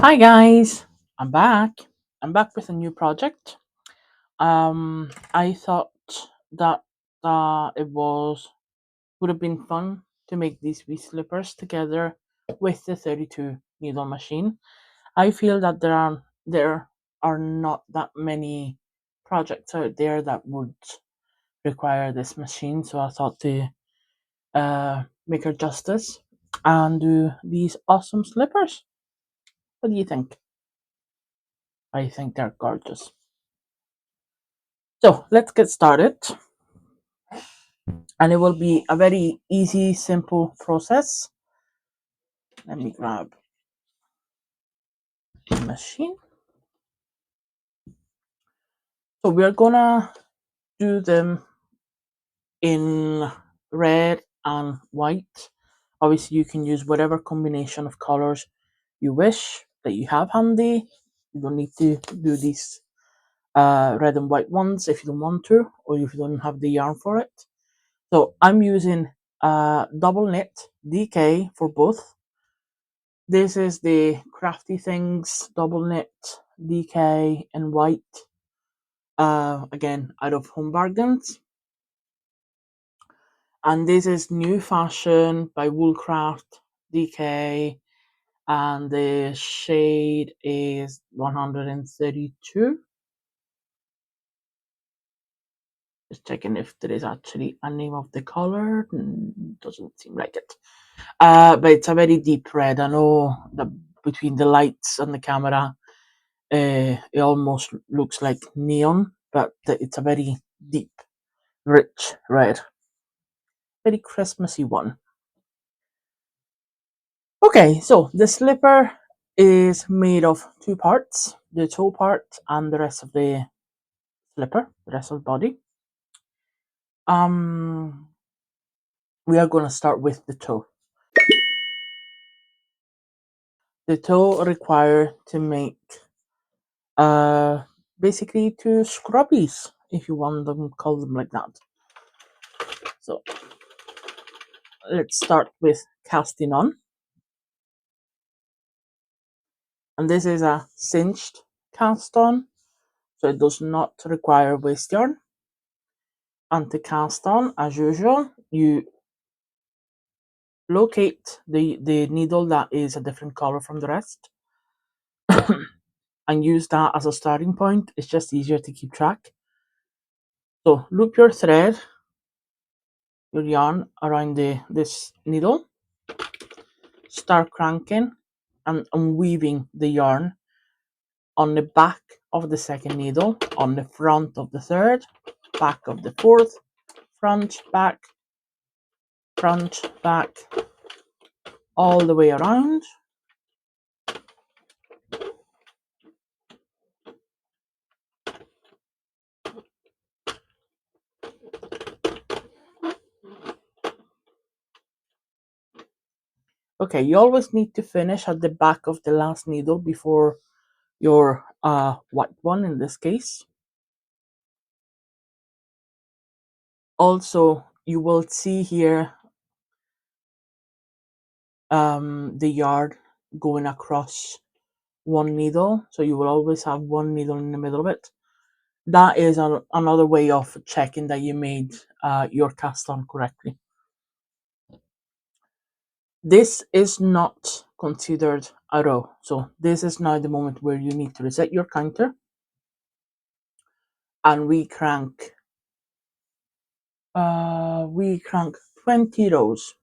Hi guys, I'm back. I'm back with a new project. I thought that it would have been fun to make these wee slippers together with the 32 needle machine. I feel that there are not that many projects out there that would require this machine, so I thought to make her justice and do these awesome slippers. What do you think? I think they're gorgeous. So let's get started, and it will be a very easy, simple process. Let me grab the machine. So we're gonna do them in red and white. Obviously, you can use whatever combination of colors you wish that you have handy. You don't need to do these red and white ones if you don't want to, or if you don't have the yarn for it. So I'm using double knit DK for both. This is the Crafty Things double knit DK in white. Again, out of Home Bargains. And this is New Fashion by Woolcraft DK. And the shade is 132. Just checking if there is actually a name of the color. Doesn't seem like it. But it's a very deep red. I know that between the lights and the camera, it almost looks like neon, but it's a very deep, rich red. Very Christmassy one. Okay, so the slipper is made of two parts, the toe part and the rest of the slipper, the rest of the body. Um, we are going to start with the toe. The toe require to make basically two scrubbies, if you want them call them like that. So let's start with casting on. And this is a cinched cast on, so it does not require waste yarn. And to cast on, as usual, you locate the needle that is a different color from the rest and use that as a starting point. It's just easier to keep track. So loop your thread, your yarn around this needle, start cranking and weaving the yarn on the back of the second needle, on the front of the third, back of the fourth, front, back, all the way around. Okay, you always need to finish at the back of the last needle before your white one in this case. Also, you will see here the yarn going across one needle, so you will always have one needle in the middle of it. That is another way of checking that you made your cast on correctly. This is not considered a row, so this is now the moment where you need to reset your counter and we crank 20 rows.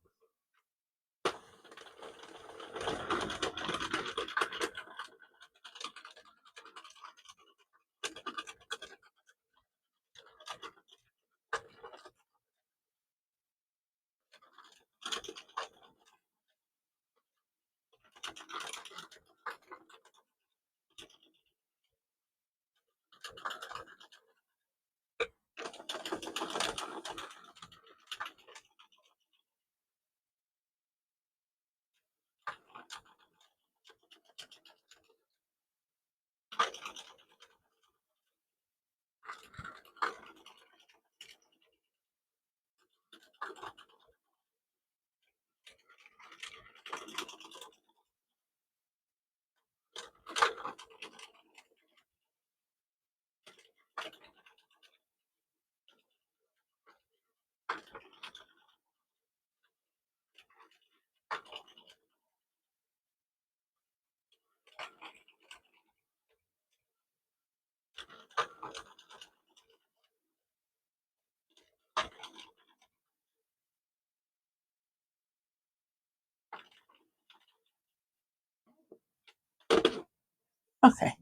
Okay,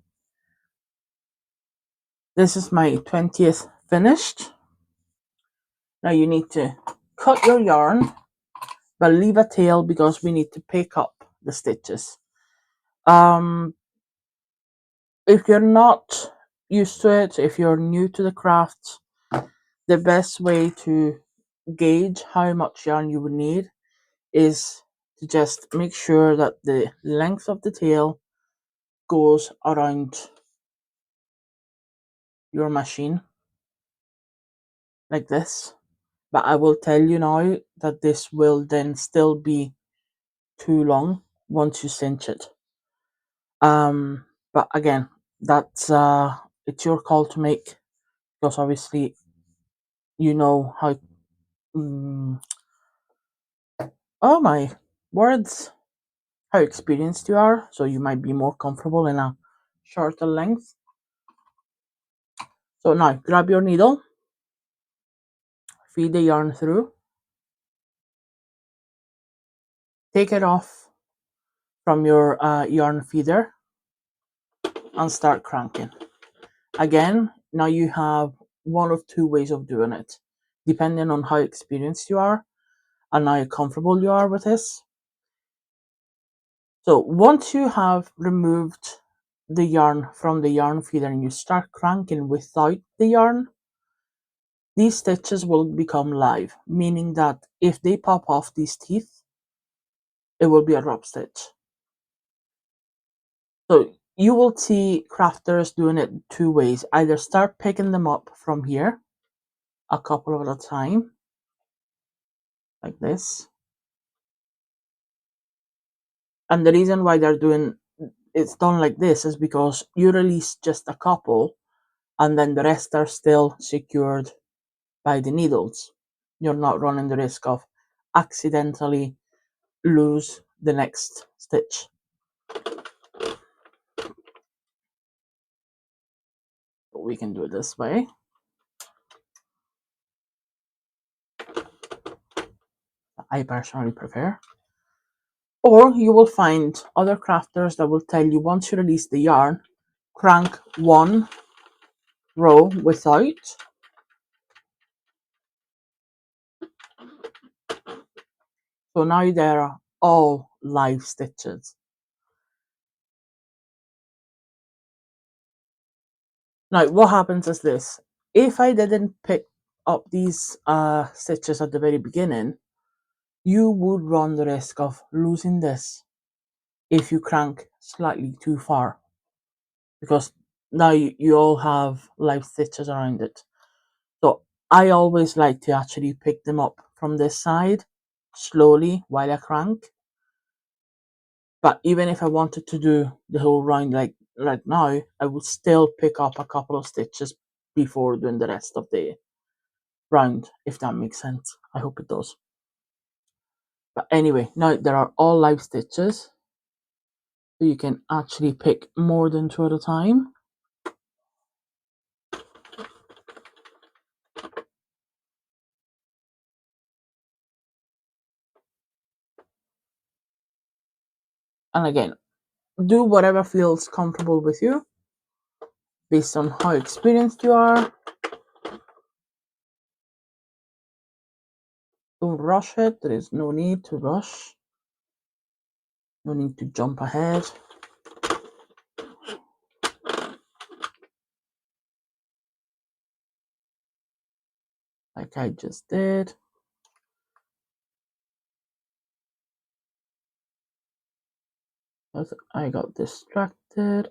this is my 20th finished. Now you need to cut your yarn, but leave a tail because we need to pick up the stitches. Um, if you're not used to it, if you're new to the craft, the best way to gauge how much yarn you would need is to just make sure that the length of the tail goes around your machine like this. But I will tell you now that this will then still be too long once you cinch it. But again, that's it's your call to make because obviously you know how. Mm, oh my words! How experienced you are, so you might be more comfortable in a shorter length. So now grab your needle, feed the yarn through, take it off from your yarn feeder, and start cranking. Again, now you have one of two ways of doing it, depending on how experienced you are and how comfortable you are with this. So once you have removed the yarn from the yarn feeder and you start cranking without the yarn, these stitches will become live, meaning that if they pop off these teeth, it will be a drop stitch. So you will see crafters doing it two ways. Either start picking them up from here, a couple at a time, like this. And the reason why they're doing it's done like this is because you release just a couple and then the rest are still secured by the needles. You're not running the risk of accidentally lose the next stitch. We can do it this way. I personally prefer. Or you will find other crafters that will tell you once you release the yarn, crank one row without. So now there are all live stitches. Now what happens is this. If I didn't pick up these stitches at the very beginning, you would run the risk of losing this if you crank slightly too far because now you all have live stitches around it. So I always like to actually pick them up from this side slowly while I crank. But even if I wanted to do the whole round like now, I would still pick up a couple of stitches before doing the rest of the round, if that makes sense. I hope it does. But anyway, now there are all live stitches. So you can actually pick more than two at a time. And again, do whatever feels comfortable with you based on how experienced you are. Don't rush it. There is no need to rush. No need to jump ahead. Like I just did. But I got distracted.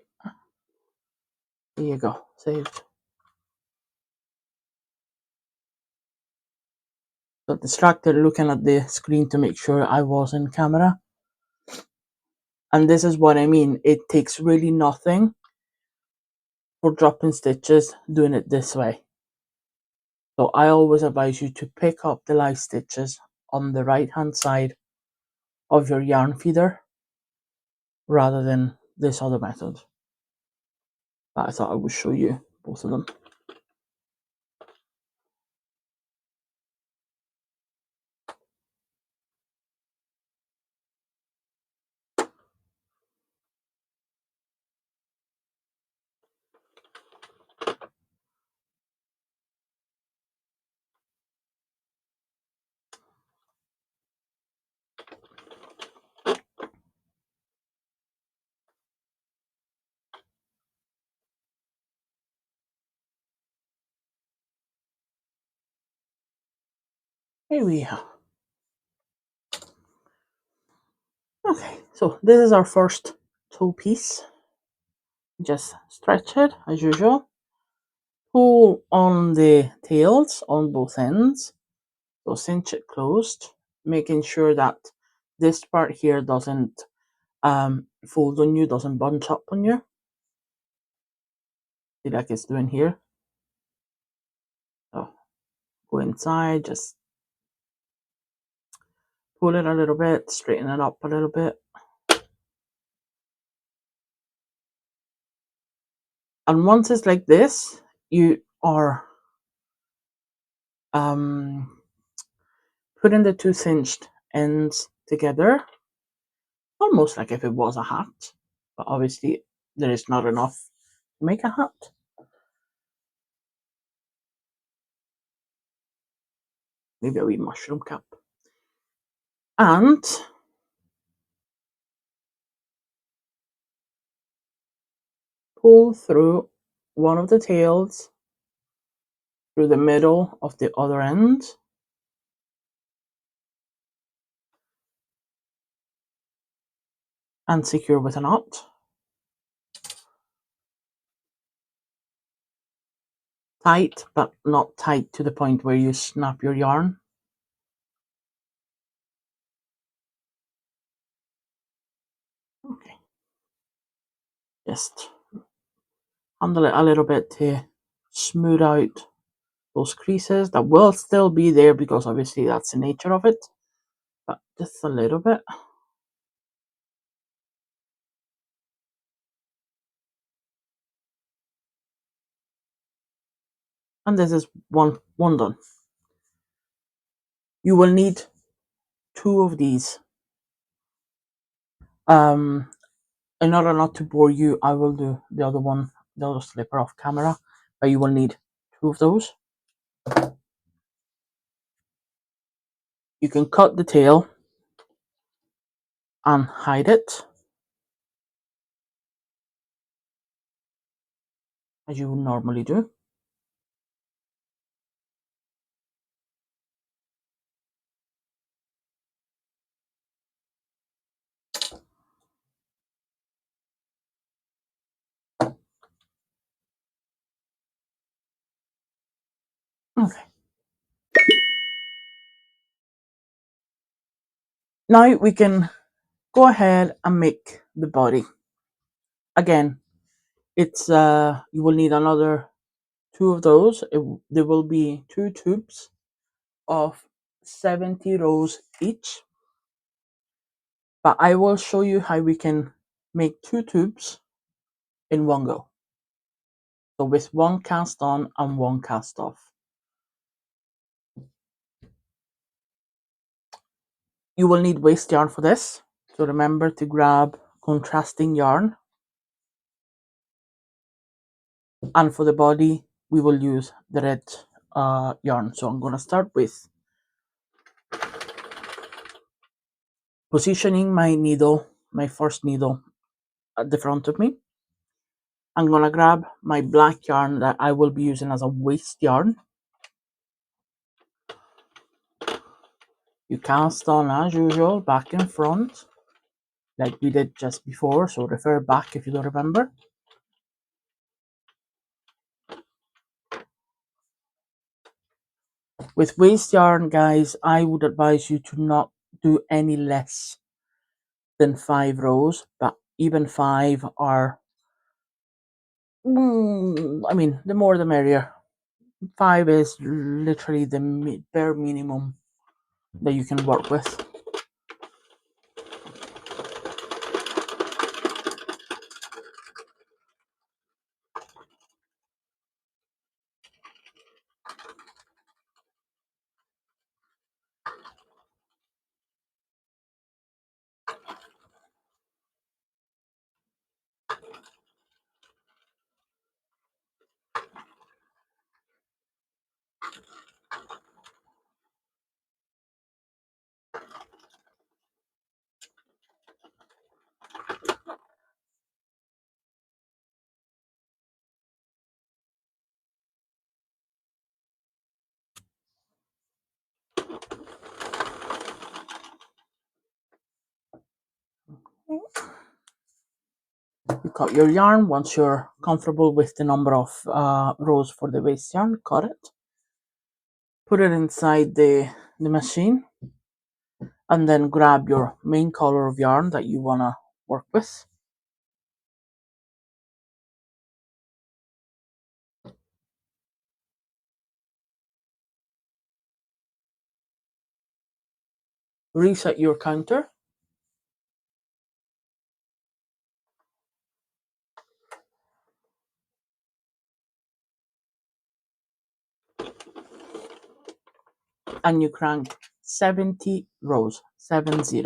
There you go. Saved. Got distracted looking at the screen to make sure I was in camera. And this is what I mean. It takes really nothing for dropping stitches doing it this way. So I always advise you to pick up the live stitches on the right hand side of your yarn feeder rather than this other method. But I thought I would show you both of them. Here we are. Okay, so this is our first toe piece. Just stretch it as usual. Pull on the tails on both ends. So cinch it closed, making sure that this part here doesn't fold on you, doesn't bunch up on you. See like it's doing here. So go inside, just pull it a little bit, straighten it up a little bit. And once it's like this, you are putting the two cinched ends together, almost like if it was a hat. But obviously, there is not enough to make a hat. Maybe a wee mushroom cap. And pull through one of the tails through the middle of the other end. And secure with a knot. Tight, but not tight to the point where you snap your yarn. Okay. Just handle it a little bit to smooth out those creases that will still be there because obviously that's the nature of it, but just a little bit. And this is one done. You will need two of these. In order not to bore you, I will do the other one, the other slipper off camera, but you will need two of those. You can cut the tail and hide it as you would normally do. Okay. Now we can go ahead and make the body. Again, it's you will need another two of those. There will be two tubes of 70 rows each. But I will show you how we can make two tubes in one go. So with one cast on and one cast off. You will need waste yarn for this. So remember to grab contrasting yarn. And for the body, we will use the red yarn. So I'm going to start with positioning my needle, my first needle at the front of me. I'm going to grab my black yarn that I will be using as a waste yarn. You cast on as usual, back and front, like we did just before, so refer back if you don't remember. With waste yarn, guys, I would advise you to not do any less than 5 rows, but even 5 are, I mean, the more the merrier. 5 is literally the bare minimum that you can work with. You cut your yarn. Once you're comfortable with the number of rows for the waist yarn, cut it, put it inside the machine, and then grab your main color of yarn that you want to work with. Reset your counter. And you crank 70 rows, 70.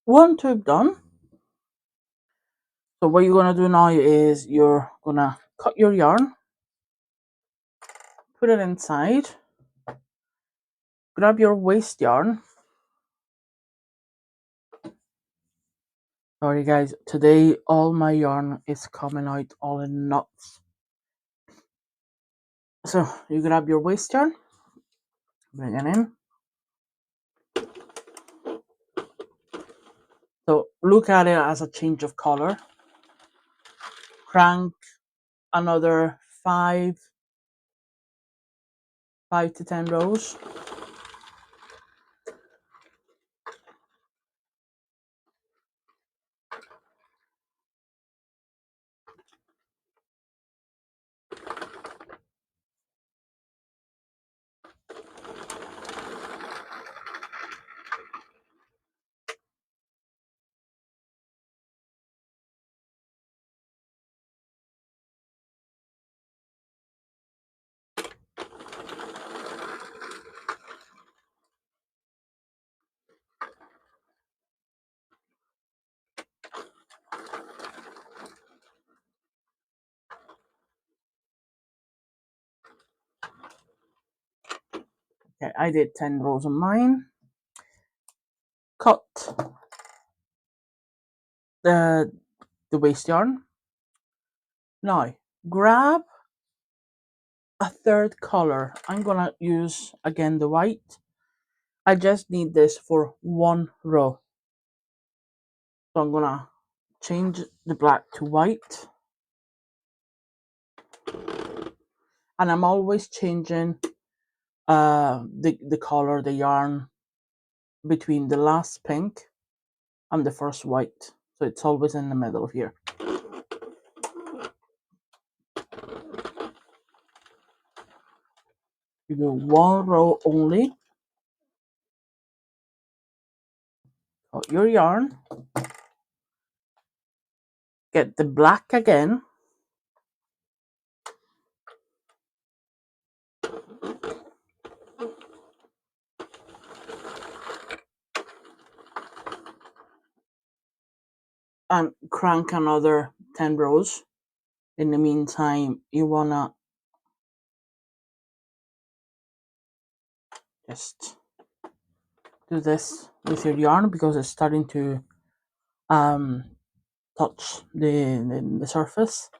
One tube done. So what you're gonna do now is you're gonna cut your yarn, put it inside, grab your waist yarn. Sorry guys, today all my yarn is coming out all in knots. So you grab your waist yarn, bring it in. So look at it as a change of color. Crank another five to 10 rows. Okay, I did 10 rows on mine. Cut the waist yarn. Now grab a third color. I'm gonna use again the white. I just need this for one row. So I'm gonna change the black to white. And I'm always changing the color, the yarn between the last pink and the first white. So it's always in the middle here. You do one row only. Cut your yarn. Get the black again. and crank another 10 rows. In the meantime, you wanna just do this with your yarn because it's starting to um, touch the surface.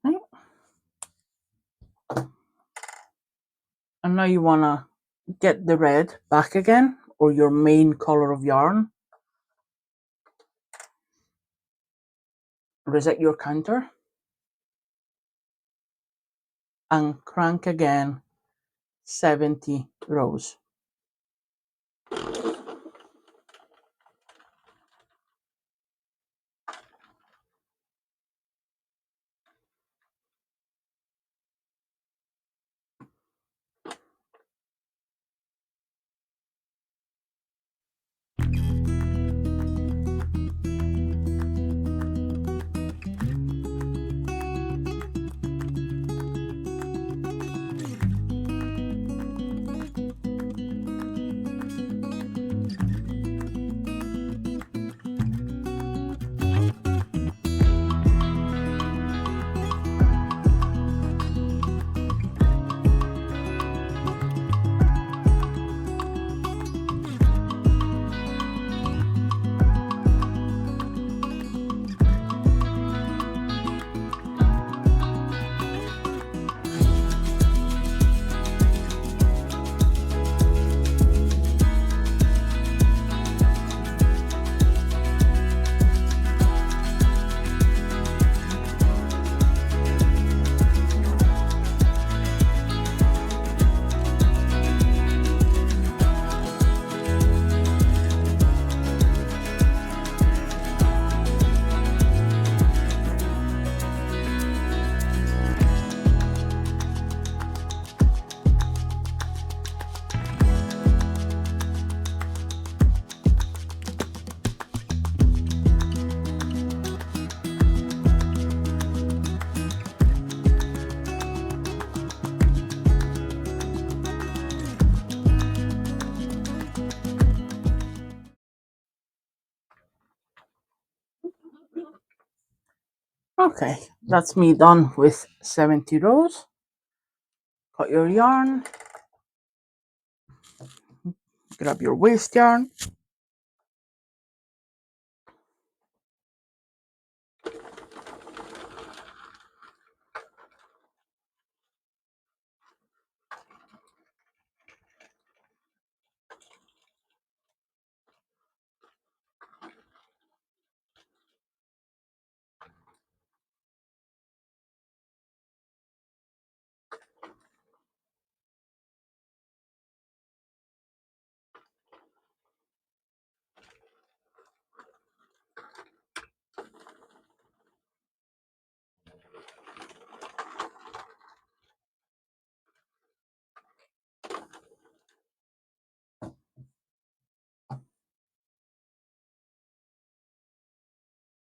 Right? And now you wanna get the red back again, or your main color of yarn. Reset your counter and crank again 70 rows. Okay, that's me done with 70 rows. Cut your yarn, grab your waste yarn,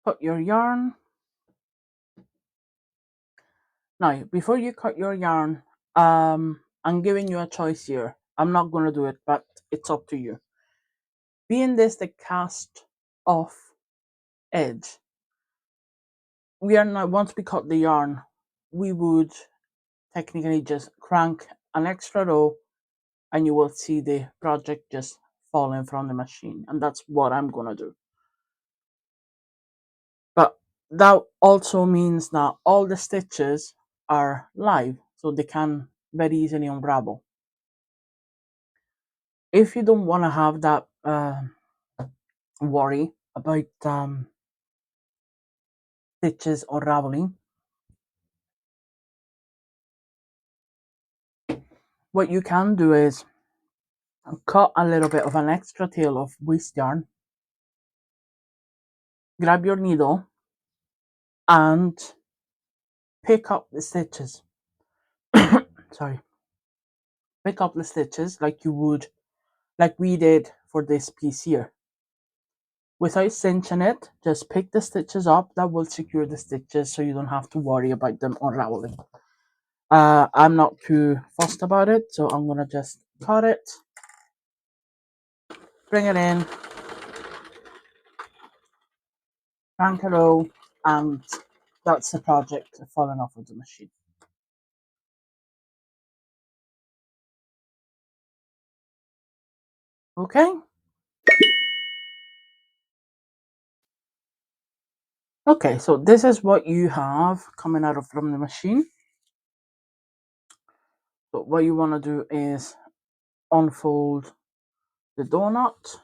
cut your yarn. Now, before you cut your yarn, I'm giving you a choice here. I'm not going to do it, but it's up to you. Being this the cast off edge, we are not, once we cut the yarn, we would technically just crank an extra row and you will see the project just falling from the machine. And that's what I'm going to do. But that also means that all the stitches are live, so they can very easily unravel. If you don't want to have that worry about stitches unraveling, what you can do is cut a little bit of an extra tail of waste yarn, grab your needle, and pick up the stitches. Sorry, pick up the stitches like you would, like we did for this piece here. Without cinching it, just pick the stitches up. That will secure the stitches so you don't have to worry about them unraveling. I'm not too fussed about it, so I'm gonna just cut it, bring it in, crank it out, and that's the project falling off of the machine. Okay? Okay, so this is what you have coming out of from the machine. So what you want to do is unfold the donut.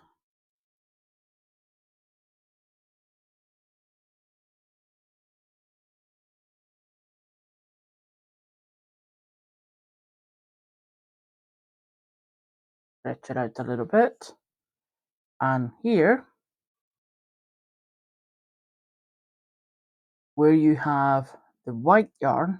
Stretch it out a little bit. And here, where you have the white yarn,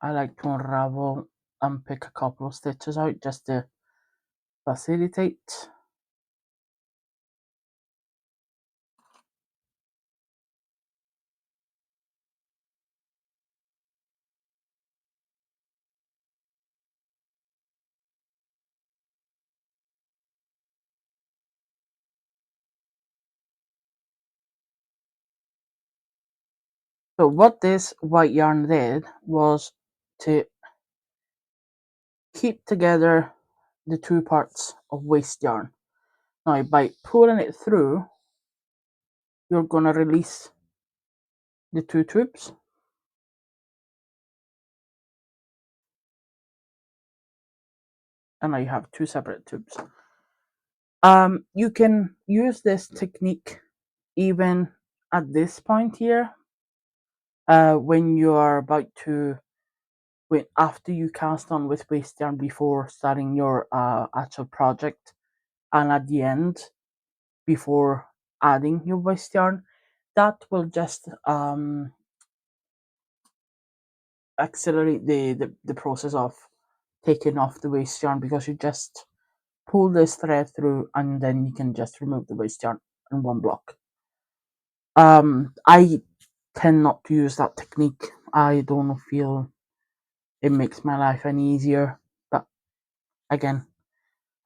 I like to unravel and pick a couple of stitches out just to facilitate. So what this white yarn did was to keep together the two parts of waste yarn. Now by pulling it through, you're going to release the two tubes. And now you have two separate tubes. You can use this technique even at this point here, when you are about to, after you cast on with waste yarn before starting your actual project, and at the end before adding your waste yarn. That will just accelerate the process of taking off the waste yarn, because you just pull this thread through and then you can just remove the waste yarn in one block. I tend not to use that technique. I don't feel it makes my life any easier, but again,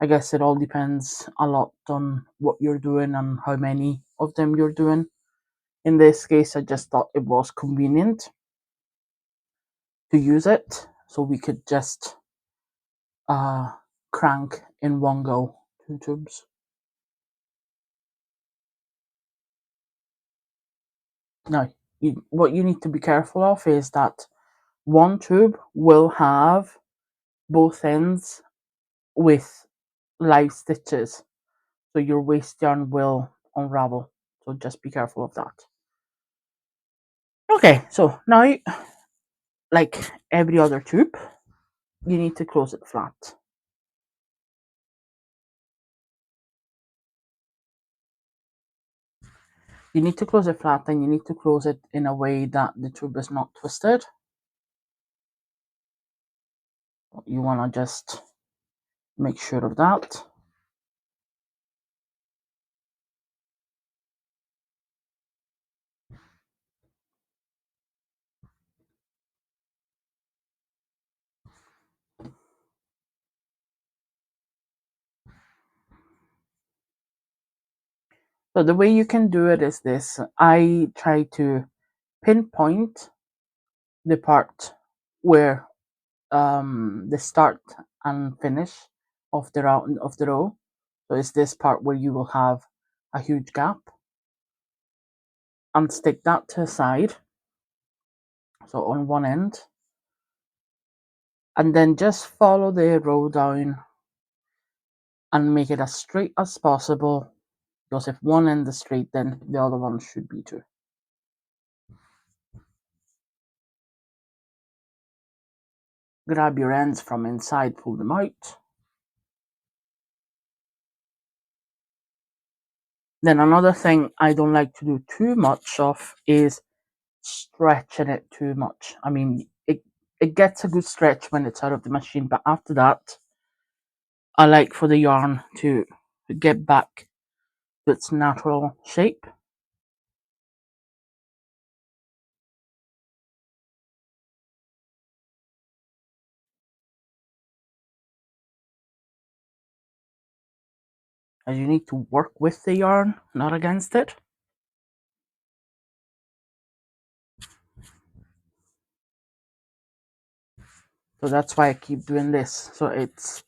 I guess it all depends a lot on what you're doing and how many of them you're doing. In this case, I just thought it was convenient to use it, so we could just uh, crank in one go two tubes. Now, what you need to be careful of is that one tube will have both ends with live stitches, so your waste yarn will unravel. So just be careful of that. Okay, so now, like every other tube, you need to close it flat. You need to close it flat, and you need to close it in a way that the tube is not twisted. You want to just make sure of that. So the way you can do it is this. I try to pinpoint the part where the start and finish of the row. So it's this part where you will have a huge gap, and stick that to the side. So on one end, and then just follow the row down and make it as straight as possible, because if one end is straight, then the other one should be too. Grab your ends from inside, pull them out. Then another thing I don't like to do too much of is stretching it too much. I mean, it gets a good stretch when it's out of the machine, but after that, I like for the yarn to get back to its natural shape. As you need to work with the yarn, not against it. So that's why I keep doing this. So it's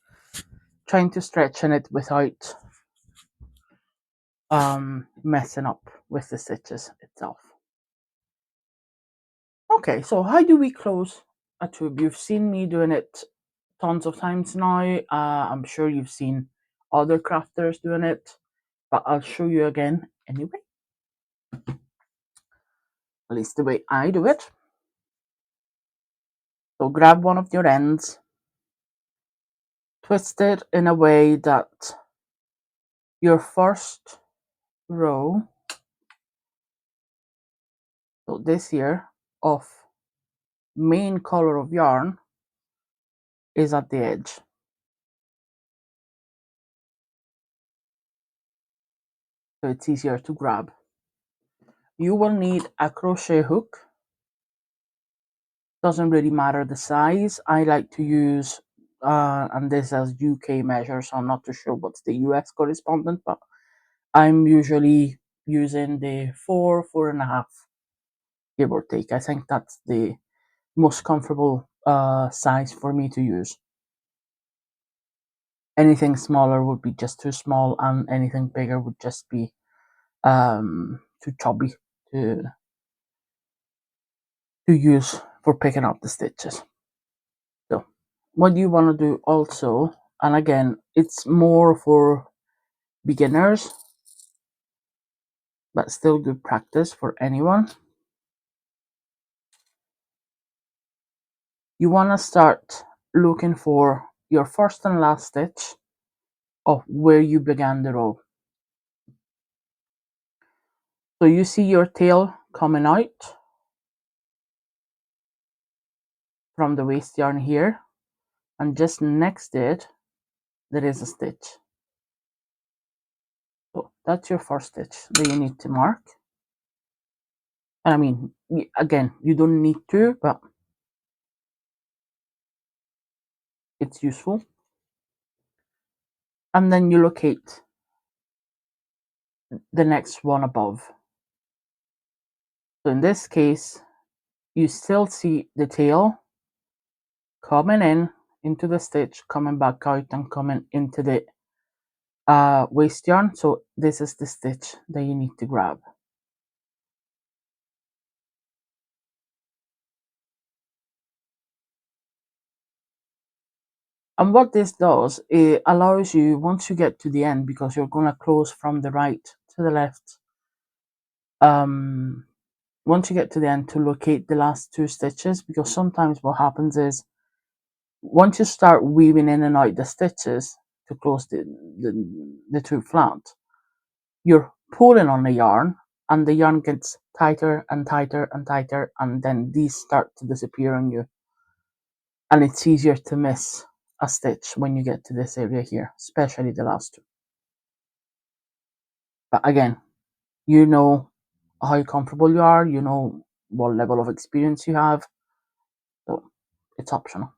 trying to stretch in it without messing up with the stitches itself. Okay, so how do we close a tube? You've seen me doing it tons of times now. I'm sure you've seen other crafters doing it, but I'll show you again anyway. At least the way I do it. So grab one of your ends, twist it in a way that your first row, so this here, of main color of yarn is at the edge. So it's easier to grab. You will need a crochet hook. Doesn't really matter the size. I like to use, and this is UK measure, so I'm not too sure what's the US correspondent, but I'm usually using the 4.5, give or take. I think that's the most comfortable size for me to use. Anything smaller would be just too small, and anything bigger would just be too chubby to use for picking up the stitches. So what you want to do also, and again, it's more for beginners, but still good practice for anyone. You want to start looking for your first and last stitch of where you began the row. So you see your tail coming out from the waste yarn here, and just next to it there is a stitch. So that's your first stitch that you need to mark. And I mean, again, you don't need to, but it's useful. And then you locate the next one above. So in this case, you still see the tail coming in into the stitch, coming back out, and coming into the waste yarn. So this is the stitch that you need to grab. And what this does, it allows you, once you get to the end, because you're going to close from the right to the left, once you get to the end, to locate the last two stitches, because sometimes what happens is once you start weaving in and out the stitches to close the tube flat, you're pulling on the yarn, and the yarn gets tighter and tighter and tighter, and then these start to disappear on you, and it's easier to miss a stitch when you get to this area here, especially the last two. But again, you know how comfortable you are, you know what level of experience you have, so it's optional.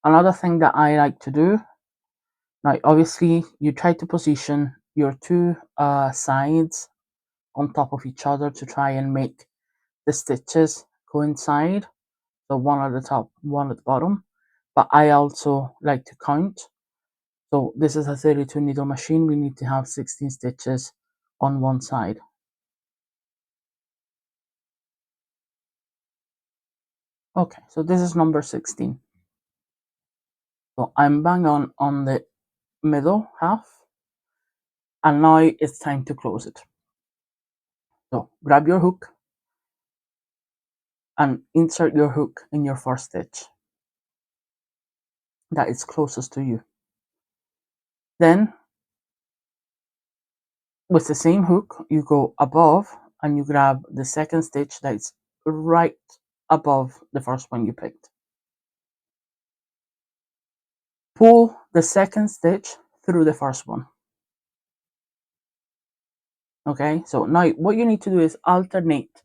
Another thing that I like to do, now obviously you try to position your two sides on top of each other to try and make the stitches coincide, so one at the top, one at the bottom. But I also like to count. So this is a 32 needle machine. We need to have 16 stitches on one side. Okay, so this is number 16. So I'm bang on the middle half, and now it's time to close it. So grab your hook and insert your hook in your first stitch that is closest to you. Then with the same hook, you go above and you grab the second stitch that's right above the first one you picked. Pull the second stitch through the first one. Okay, so now what you need to do is alternate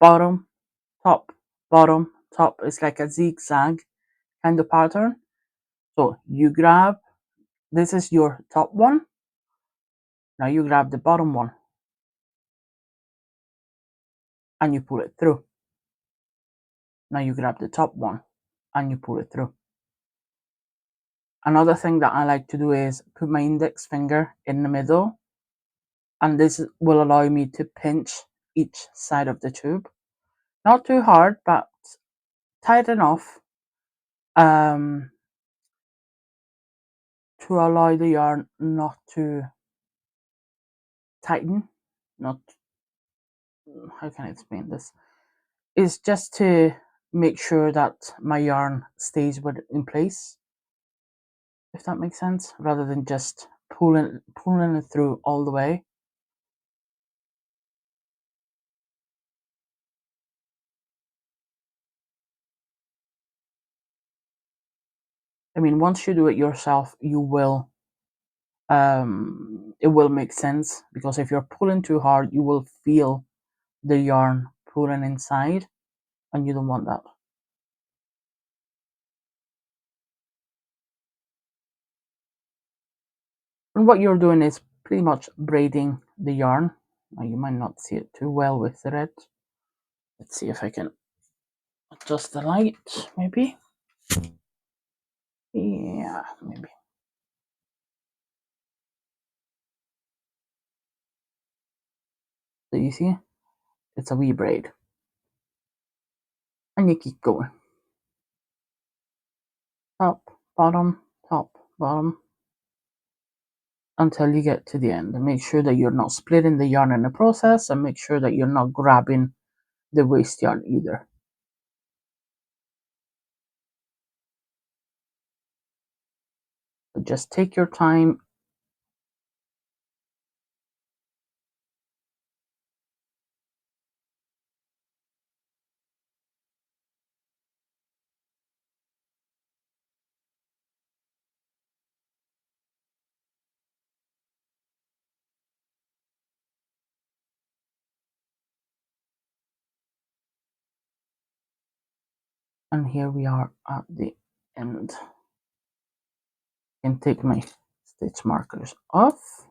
bottom, top, bottom, top. It's like a zigzag kind of pattern. So you grab, this is your top one. Now you grab the bottom one and you pull it through. Now you grab the top one and you pull it through. Another thing that I like to do is put my index finger in the middle, and this will allow me to pinch each side of the tube. Not too hard, but tight enough um, to allow the yarn not to tighten. Not, how can I explain this? Is just to make sure that my yarn stays in place, if that makes sense, rather than just pulling it through all the way. I mean, once you do it yourself, you will it will make sense, because if you're pulling too hard, you will feel the yarn pulling inside, and you don't want that. And what you're doing is pretty much braiding the yarn. Now you might not see it too well with the red. Let's see if I can adjust the light, maybe. Yeah, maybe. So you see, it's a wee braid. And you keep going. Top, bottom, until you get to the end. And make sure that you're not splitting the yarn in the process, and make sure that you're not grabbing the waste yarn either. So just take your time. And here we are at the end. I can take my stitch markers off.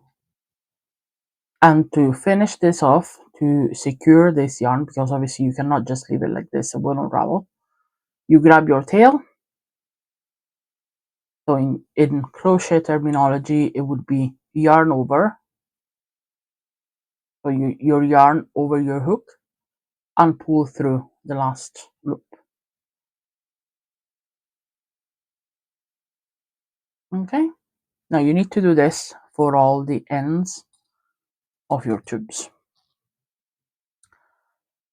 And to finish this off, to secure this yarn, because obviously you cannot just leave it like this, it will unravel, you grab your tail. So in crochet terminology, it would be yarn over. So your yarn over your hook and pull through the last loop. Okay, now you need to do this for all the ends of your tubes.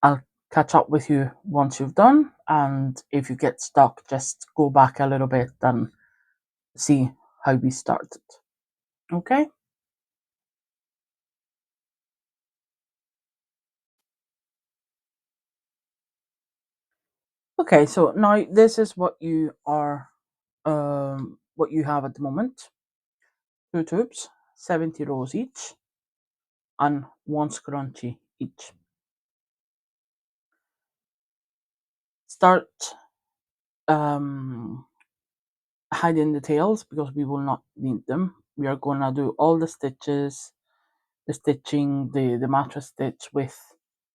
I'll catch up with you once you've done, and if you get stuck, just go back a little bit and see how we started. Okay. Okay, so now this is what you are, what you have at the moment. Two tubes, 70 rows each, and one scrunchie each. Start hiding the tails, because we will not need them. We are gonna do all the stitches, the stitching, the mattress stitch with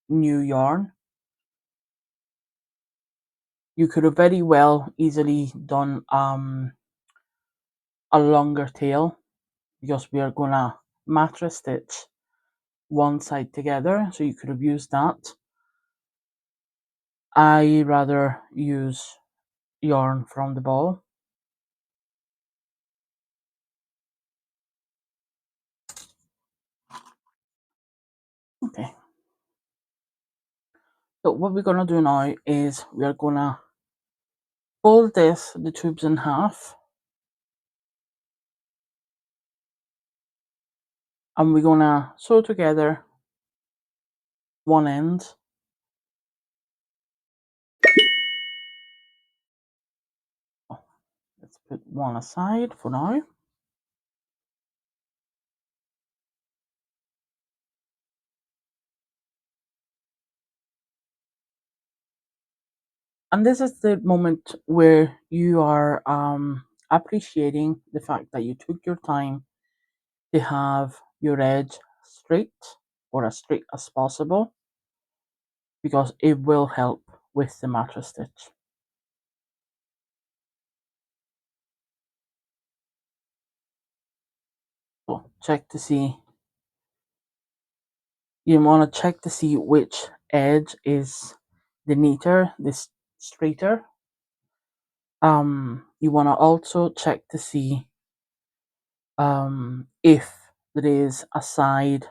new yarn. You could have very well easily done a longer tail, because we are gonna mattress stitch one side together, so you could have used that. I rather use yarn from the ball. Okay. So what we're gonna do now is we're gonna fold the tubes in half, and we're gonna sew together one end. Oh, let's put one aside for now. And this is the moment where you are appreciating the fact that you took your time to have your edge straight, or as straight as possible, because it will help with the mattress stitch. So check to see, you want to check to see which edge is the neater, this straighter. You want to also check to see if there is a side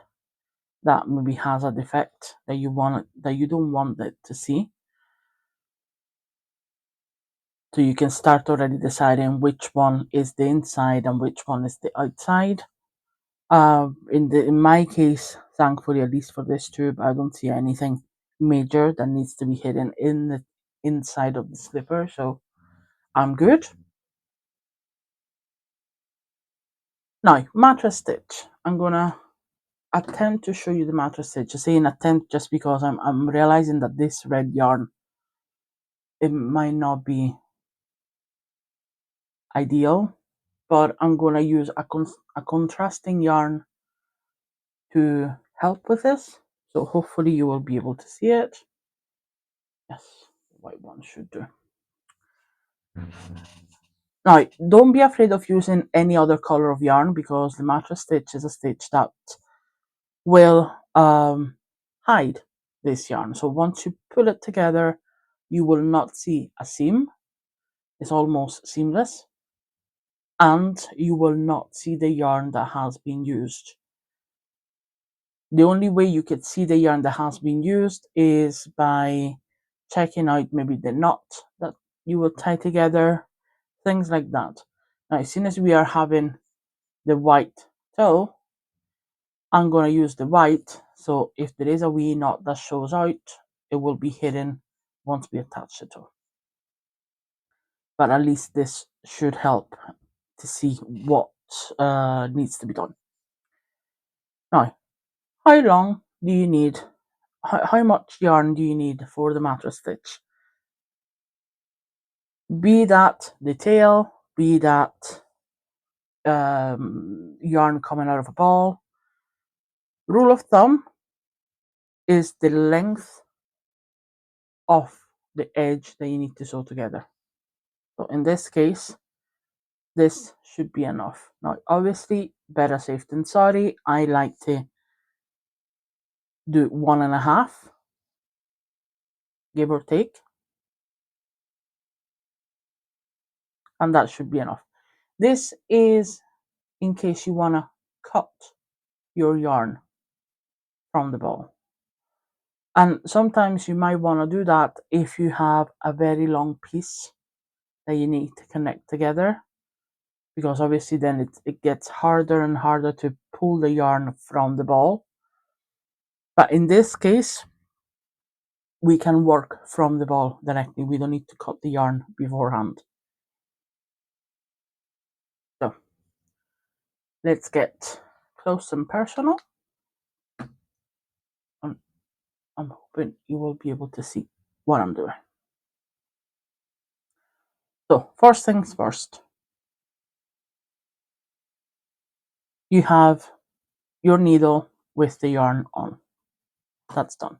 that maybe has a defect that you don't want it to see. So you can start already deciding which one is the inside and which one is the outside. In my case, thankfully, at least for this tube, I don't see anything major that needs to be hidden in the inside of the slipper, so I'm good. Now, mattress stitch. I'm gonna attempt to show you the mattress stitch. I say an attempt just because I'm realizing that this red yarn, it might not be ideal, but I'm gonna use a contrasting yarn to help with this. So hopefully you will be able to see it. Yes, the white one should do. Now, don't be afraid of using any other color of yarn, because the mattress stitch is a stitch that will hide this yarn. So once you pull it together, you will not see a seam. It's almost seamless. And you will not see the yarn that has been used. The only way you could see the yarn that has been used is by checking out maybe the knot that you will tie together, things like that. Now, as soon as we are having the white toe, I'm going to use the white, so if there is a wee knot that shows out, it will be hidden once we attach the toe. But at least this should help to see what needs to be done. Now, how long do you need? How much yarn do you need for the mattress stitch? Be that the tail, be that yarn coming out of a ball. Rule of thumb is the length of the edge that you need to sew together. So in this case, this should be enough. Now, obviously, better safe than sorry. I like to do 1.5, give or take, and that should be enough. This is in case you want to cut your yarn from the ball. And sometimes you might want to do that if you have a very long piece that you need to connect together, because obviously then it gets harder and harder to pull the yarn from the ball. But in this case, we can work from the ball directly. We don't need to cut the yarn beforehand. So let's get close and personal. I'm hoping you will be able to see what I'm doing. So first things first, you have your needle with the yarn on. That's done.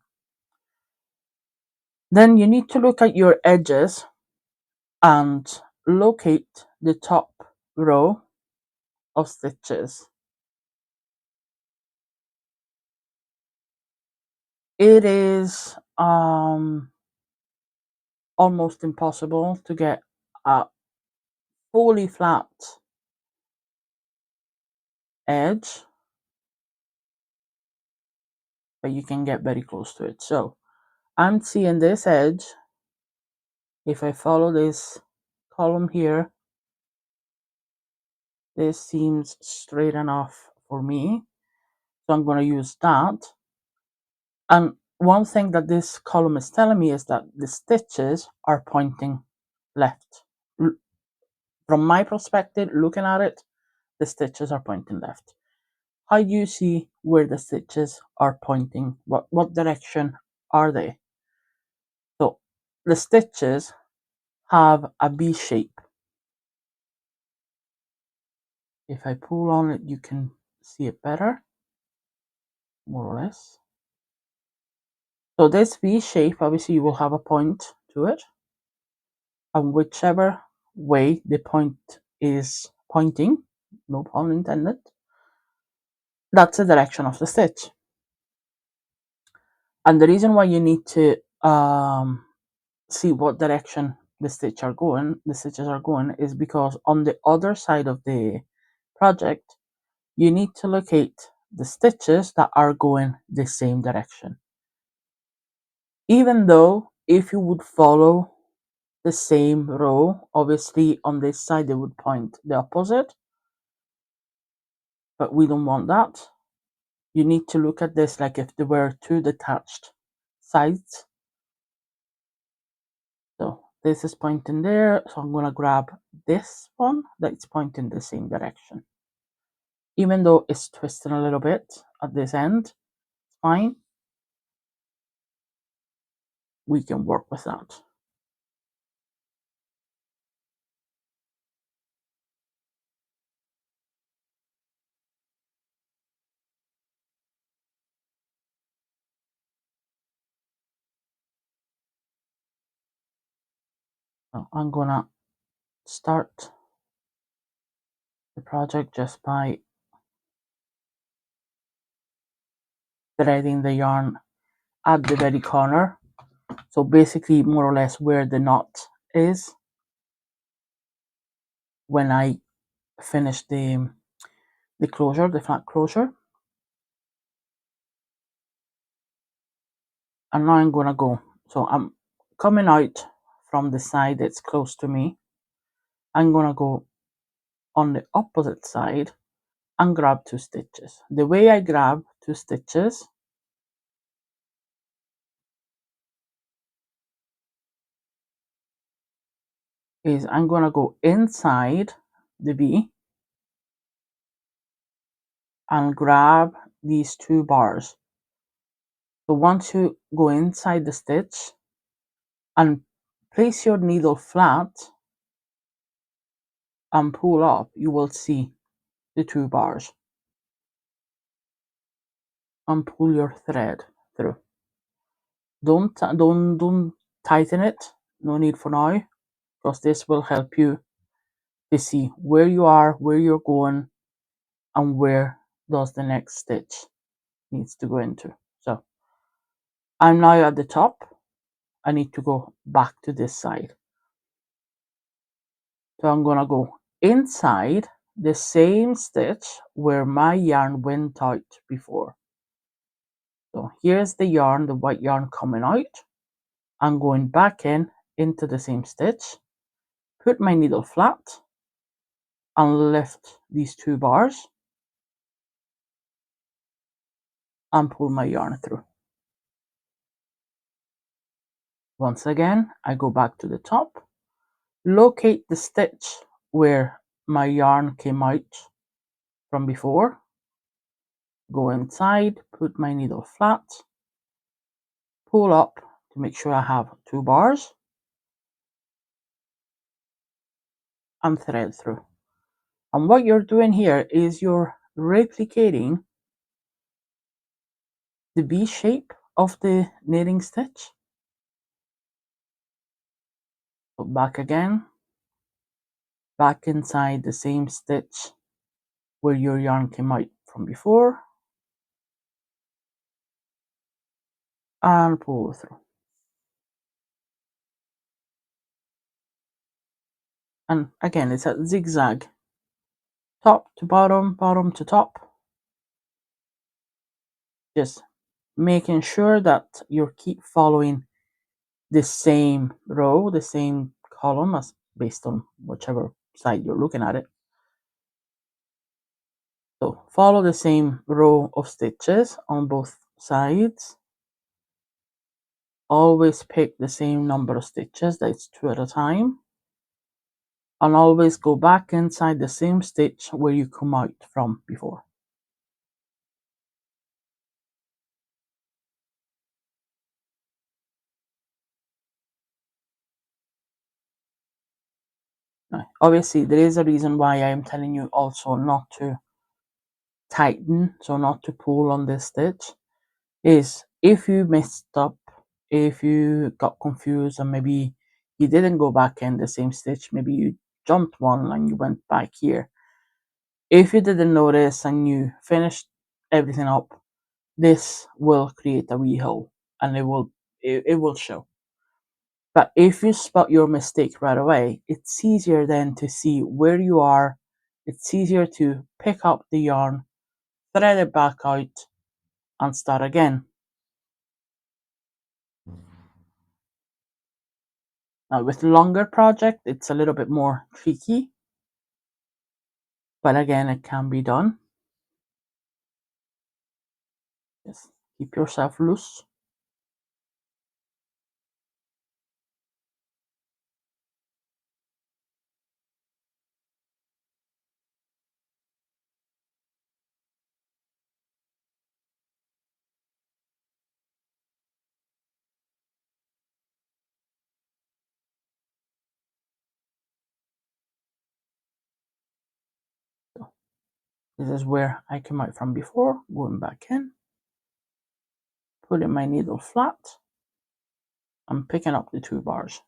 Then you need to look at your edges and locate the top row of stitches. It is almost impossible to get a fully flat edge but you can get very close to it. So I'm seeing this edge. If I follow this column here, this seems straight enough for me. So I'm going to use that. And one thing that this column is telling me is that the stitches are pointing left. From my perspective, looking at it, the stitches are pointing left. How do you see where the stitches are pointing? What direction are they? So the stitches have a V shape. If I pull on it, you can see it better, more or less. So this V shape, obviously you will have a point to it. And whichever way the point is pointing, no pun intended, that's the direction of the stitch. And the reason why you need to see what direction the stitches are going is because on the other side of the project, you need to locate the stitches that are going the same direction. Even though if you would follow the same row, obviously on this side they would point the opposite, but we don't want that. You need to look at this like if there were two detached sides. So this is pointing there, so I'm going to grab this one that's pointing the same direction. Even though it's twisting a little bit at this end, it's fine. We can work with that. So I'm going to start the project just by threading the yarn at the very corner. So basically more or less where the knot is when I finish the closure, the flat closure. And now I'm gonna go. So I'm coming out from the side that's close to me. I'm gonna go on the opposite side and grab two stitches. The way I grab two stitches is I'm gonna go inside the V and grab these two bars. So once you go inside the stitch and place your needle flat and pull up, you will see the two bars. And pull your thread through. Don't tighten it. No need for now, because this will help you to see where you are, where you're going, and where does the next stitch needs to go into. So I'm now at the top. I need to go back to this side. So I'm gonna go inside the same stitch where my yarn went out before. So here's the yarn, the white yarn coming out. I'm going back in into the same stitch, put my needle flat and lift these two bars and pull my yarn through. Once again, I go back to the top, locate the stitch where my yarn came out from before, go inside, put my needle flat, pull up to make sure I have two bars, and thread through. And what you're doing here is you're replicating the V shape of the knitting stitch. So back again, back inside the same stitch where your yarn came out from before, and pull through. And again, it's a zigzag, top to bottom, bottom to top. Just making sure that you keep following the same row, the same column as based on whichever side you're looking at it. So follow the same row of stitches on both sides. Always pick the same number of stitches, that's 2 at a time. And always go back inside the same stitch where you come out from before. Now, obviously, there is a reason why I am telling you also not to tighten, so not to pull on this stitch, is if you messed up, if you got confused and maybe you didn't go back in the same stitch, maybe you jumped one and you went back here. If you didn't notice and you finished everything up, this will create a wee hole and it will show. But if you spot your mistake right away, it's easier then to see where you are. It's easier to pick up the yarn, thread it back out, and start again. Now with longer project, it's a little bit more tricky, but again, it can be done. Just keep yourself loose. So this is where I came out from before, going back in, putting my needle flat, and picking up the 2 bars.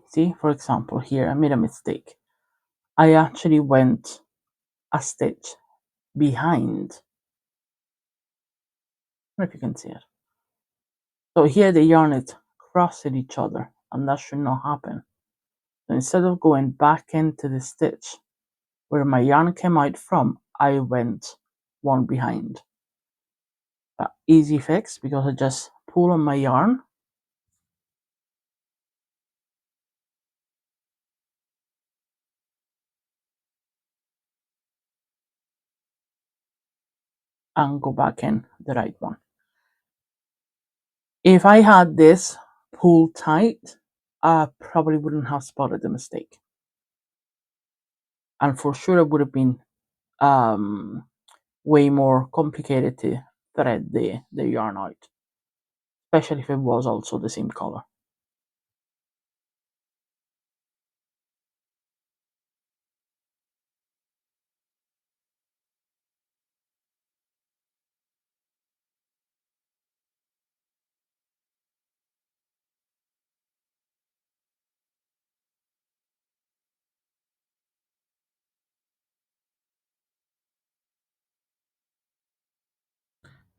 See, for example, here I made a mistake. I actually went a stitch behind. I don't know if you can see it. So here the yarn is crossing each other, and that should not happen. So instead of going back into the stitch where my yarn came out from, I went one behind. But easy fix, because I just pull on my yarn and go back in the right one. If I had this pulled tight, I probably wouldn't have spotted the mistake. And for sure it would have been um, way more complicated to thread the yarn out, especially if it was also the same color.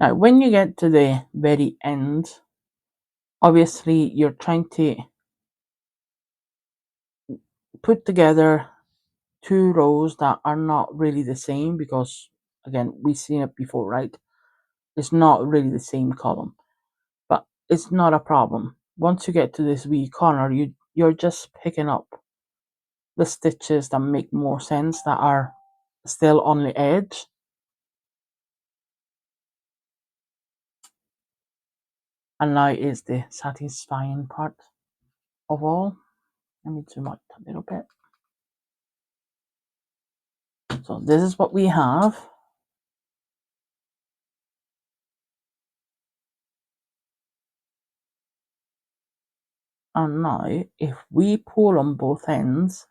Now, when you get to the very end, obviously you're trying to put together 2 rows that are not really the same because, again, we've seen it before, right? It's not really the same column, but it's not a problem. Once you get to this wee corner, you're just picking up the stitches that make more sense, that are still on the edge. And now is the satisfying part of all. Let me zoom out a little bit. So this is what we have. And now if we pull on both ends,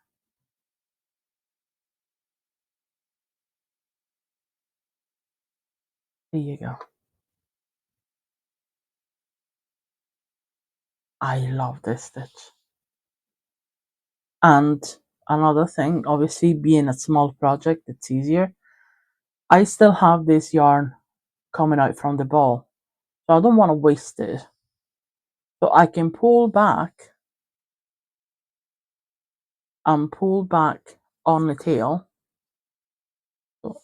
there you go. I love this stitch. And another thing, obviously being a small project, it's easier. I still have this yarn coming out from the ball, so I don't want to waste it. So I can pull back and pull back on the tail. So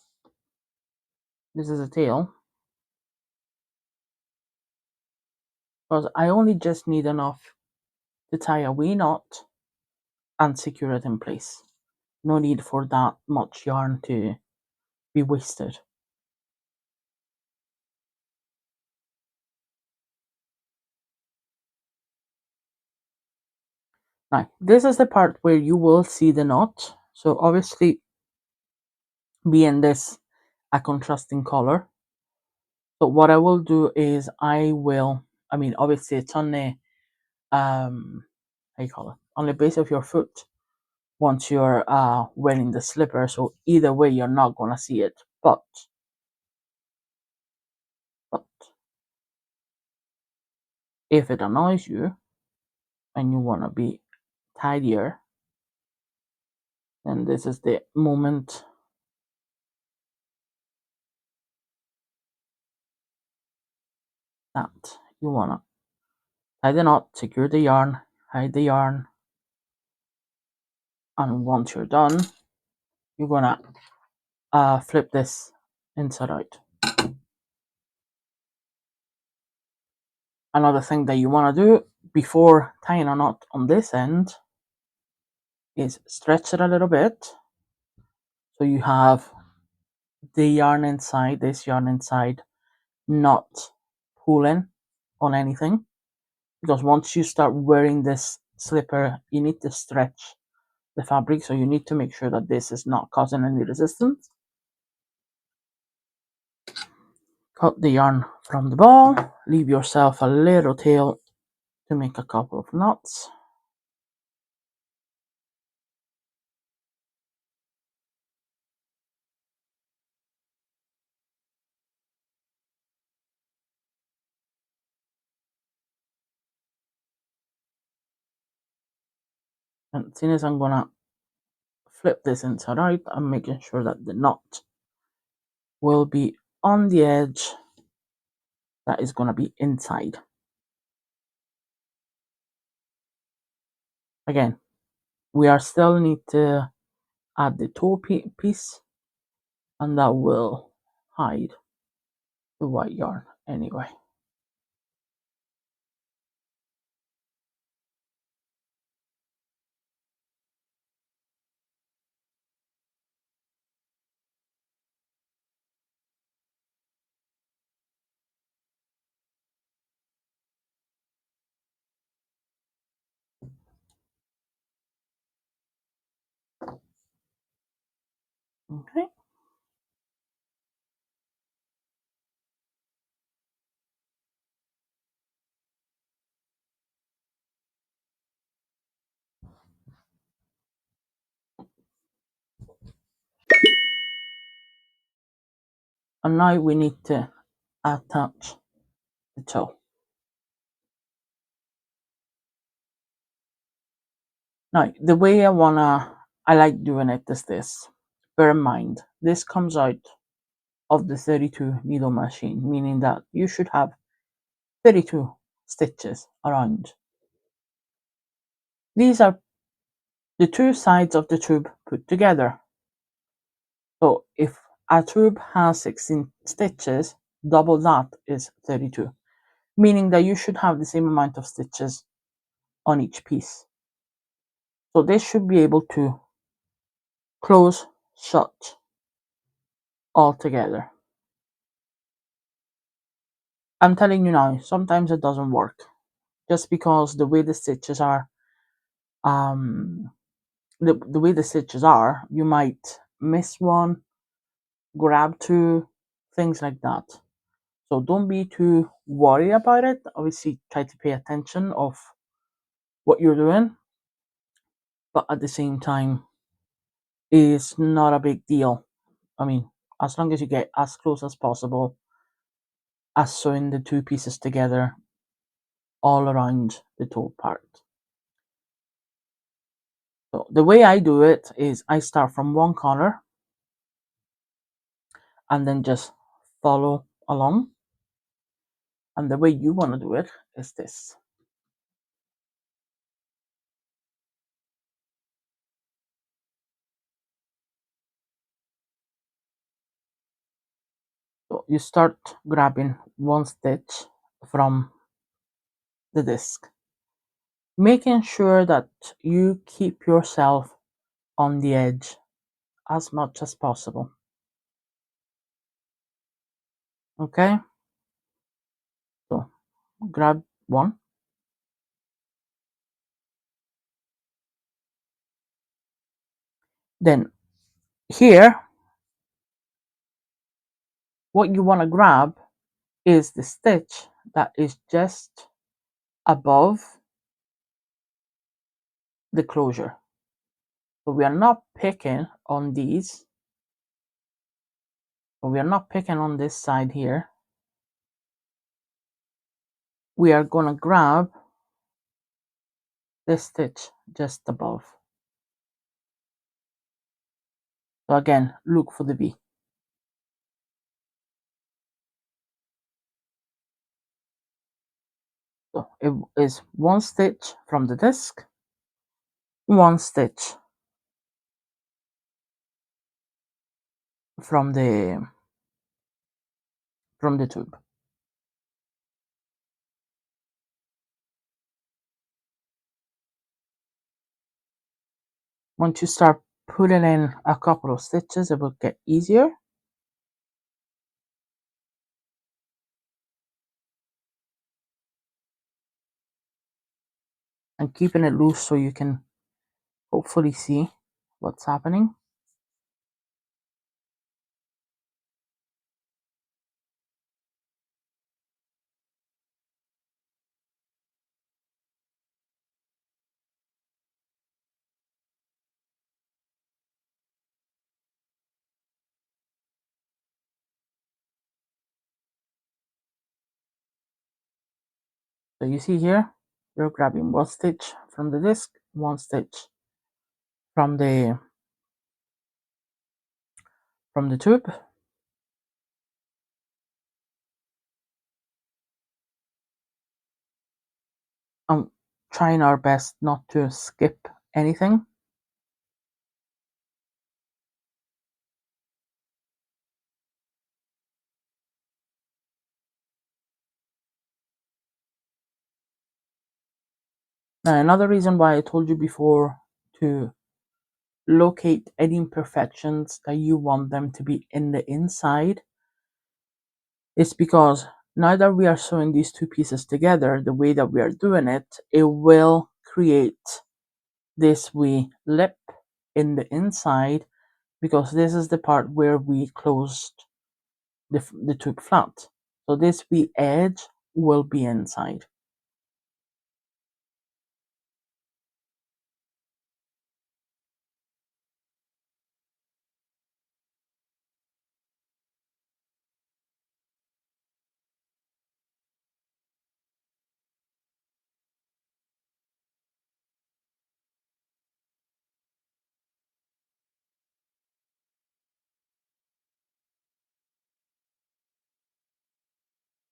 this is a tail. Because I only just need enough to tie a wee knot and secure it in place. No need for that much yarn to be wasted. Now, this is the part where you will see the knot. So obviously, being this a contrasting color. So what I will do is obviously it's on the, how you call it, on the base of your foot once you're wearing the slipper. So either way, you're not going to see it. But if it annoys you and you want to be tidier, then this is the moment that you want to tie the knot, secure the yarn, hide the yarn, and once you're done, you're going to flip this inside out. Another thing that you want to do before tying a knot on this end is stretch it a little bit, so you have the yarn inside, this yarn inside, not pulling on anything. Because once you start wearing this slipper, you need to stretch the fabric, so you need to make sure that this is not causing any resistance. Cut the yarn from the ball, leave yourself a little tail to make a couple of knots. And as soon as I'm gonna flip this inside out, I'm making sure that the knot will be on the edge that is gonna be inside. Again, we are still need to add the toe piece, and that will hide the white yarn anyway. Okay. And now we need to attach the toe. Now, the way I like doing it is this. Bear in mind, this comes out of the 32 needle machine, meaning that you should have 32 stitches around. These are the two sides of the tube put together. So if a tube has 16 stitches, double that is 32, meaning that you should have the same amount of stitches on each piece. So this should be able to close, shut all together. I'm telling you now, sometimes it doesn't work just because the way the stitches are, um, the way the stitches are, you might miss one, grab two, things like that. So don't be too worried about it. Obviously, try to pay attention of what you're doing, but at the same time, it's not a big deal. I mean, as long as you get as close as possible as sewing the two pieces together all around the toe part. So the way I do it is I start from one corner and then just follow along. And the way you want to do it is this. So you start grabbing one stitch from the disc, making sure that you keep yourself on the edge as much as possible. Okay, so grab one, then here what you want to grab is the stitch that is just above the closure. So we are not picking on these, but we are not picking on this side here. We are going to grab this stitch just above. So again, look for the V. So it is one stitch from the disc, one stitch from the tube. Once you start putting in a couple of stitches, it will get easier. And keeping it loose so you can hopefully see what's happening. So you see here, you're grabbing one stitch from the disc, one stitch from the tube. I'm trying our best not to skip anything. Now, another reason why I told you before to locate any imperfections that you want them to be in the inside is because now that we are sewing these two pieces together, the way that we are doing it, it will create this wee lip in the inside because this is the part where we closed the tube flat. So this wee edge will be inside.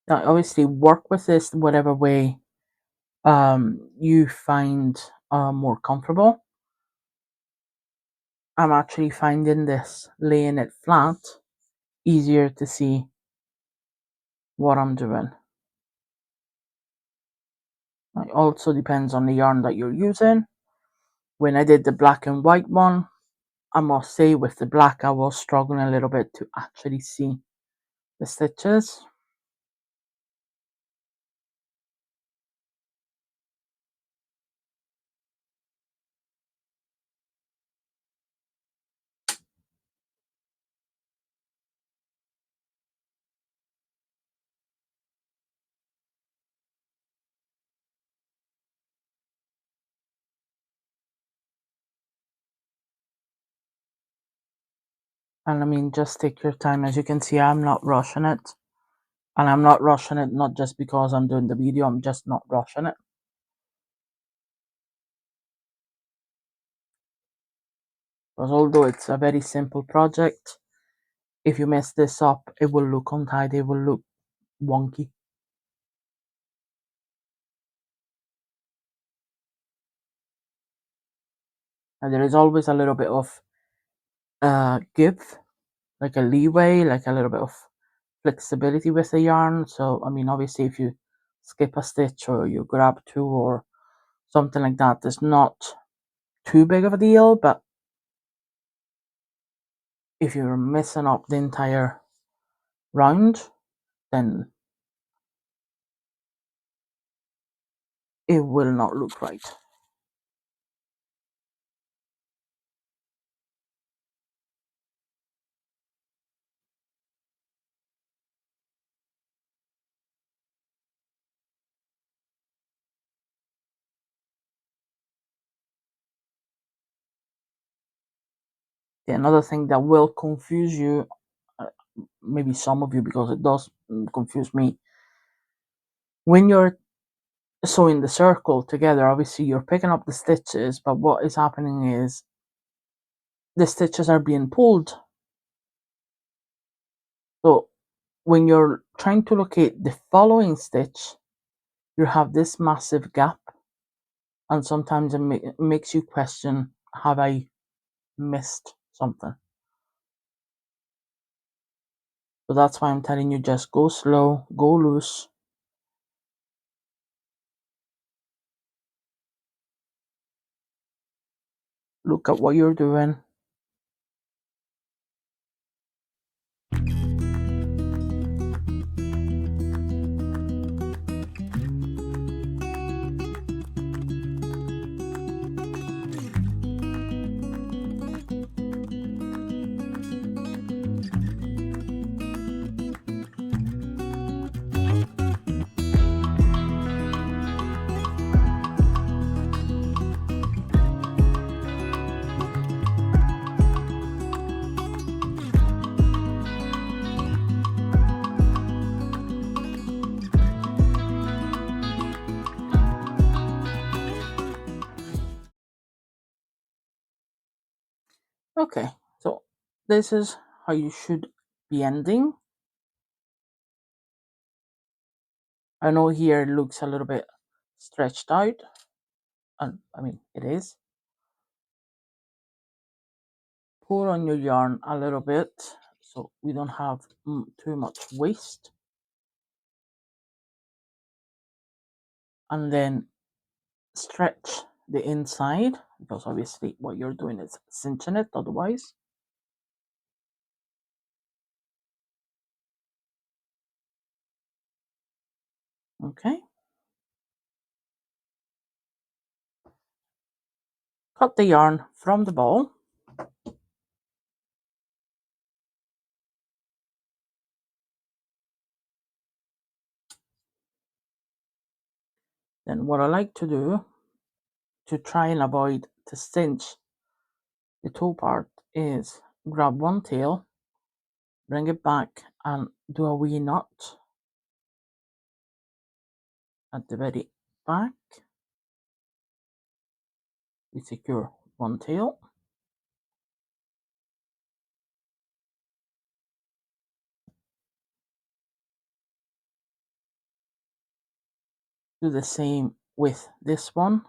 Now obviously work with this whatever way you find more comfortable. I'm actually finding this laying it flat easier to see what I'm doing. It also depends on the yarn that you're using. When I did the black and white one, I must say with the black I was struggling a little bit to actually see the stitches. And I mean, just take your time. As you can see, I'm not rushing it. And I'm not rushing it not just because I'm doing the video, I'm just not rushing it. Because although it's a very simple project, if you mess this up, it will look untidy, it will look wonky. And there is always a little bit of give, like a leeway, like a little bit of flexibility with the yarn. So, I mean, obviously, if you skip a stitch or you grab two or something like that, it's not too big of a deal. But if you're messing up the entire round, then it will not look right. Another thing that will confuse you, uh, maybe some of you, because it does confuse me, when you're sewing the circle together, obviously you're picking up the stitches, but what is happening is the stitches are being pulled. So when you're trying to locate the following stitch, you have this massive gap, and sometimes it makes you question, have I missed something? So that's why I'm telling you, just go slow, go loose. Look at what you're doing. Okay, so this is how you should be ending. I know here it looks a little bit stretched out, and I mean it is. Pull on your yarn a little bit so we don't have too much waste, and then stretch the inside, because obviously what you're doing is cinching it otherwise. Okay, cut the yarn from the ball. Then what I like to do to try and avoid to cinch the toe part is grab one tail, bring it back and do a wee knot at the very back. We secure one tail. Do the same with this one.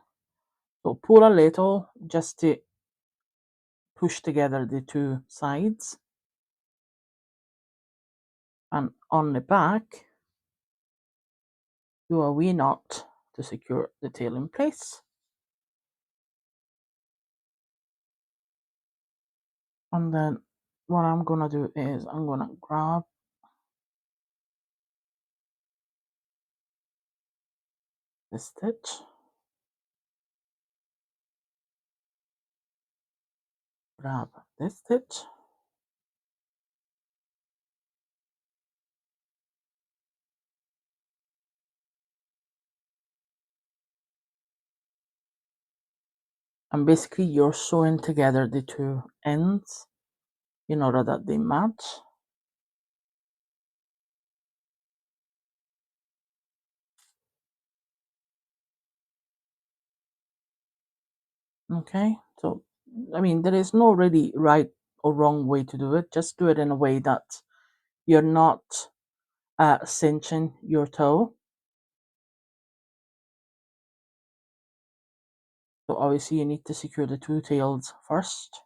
So pull a little just to push together the two sides. And on the back, do a wee knot to secure the tail in place. And then what I'm gonna do is I'm gonna grab the stitch, grab this stitch, and basically you're sewing together the two ends in order that they match. Okay, so I mean there is no really right or wrong way to do it. Just do it in a way that you're not cinching your toe. So obviously you need to secure the two tails first.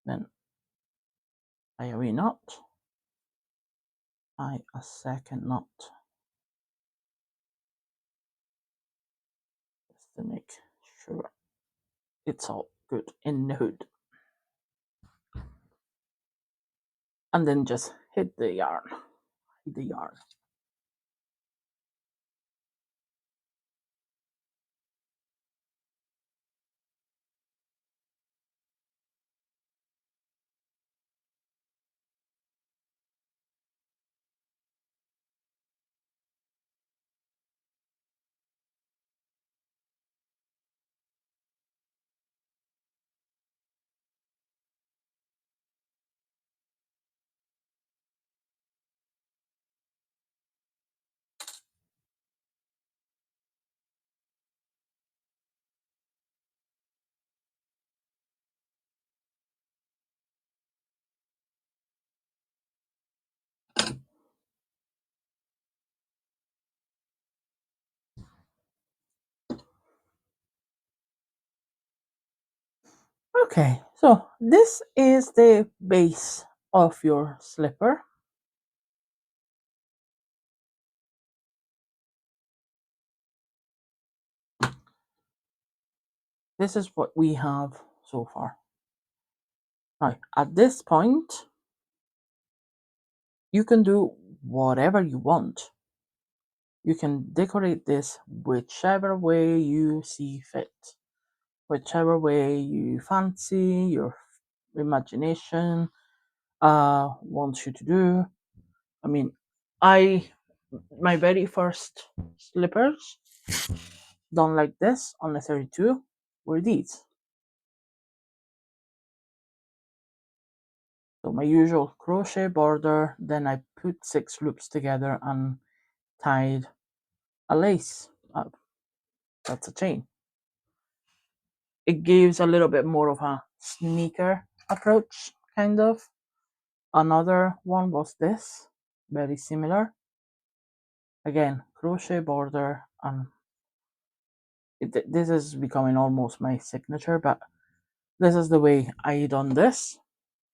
Then tie a wee knot, tie a second knot just to make sure it's all good in the hood. And then just hit the yarn, hit the yarn. Okay, so this is the base of your slipper. This is what we have so far. Now, at this point, you can do whatever you want. You can decorate this whichever way you see fit, whichever way you fancy, your imagination wants you to do. I mean, I my very first slippers done like this on the 32 were these. So my usual crochet border, then I put 6 loops together and tied a lace up. That's a chain. It gives a little bit more of a sneaker approach, kind of. Another one was this, very similar. Again, crochet border, and this is becoming almost my signature, but this is the way I done this.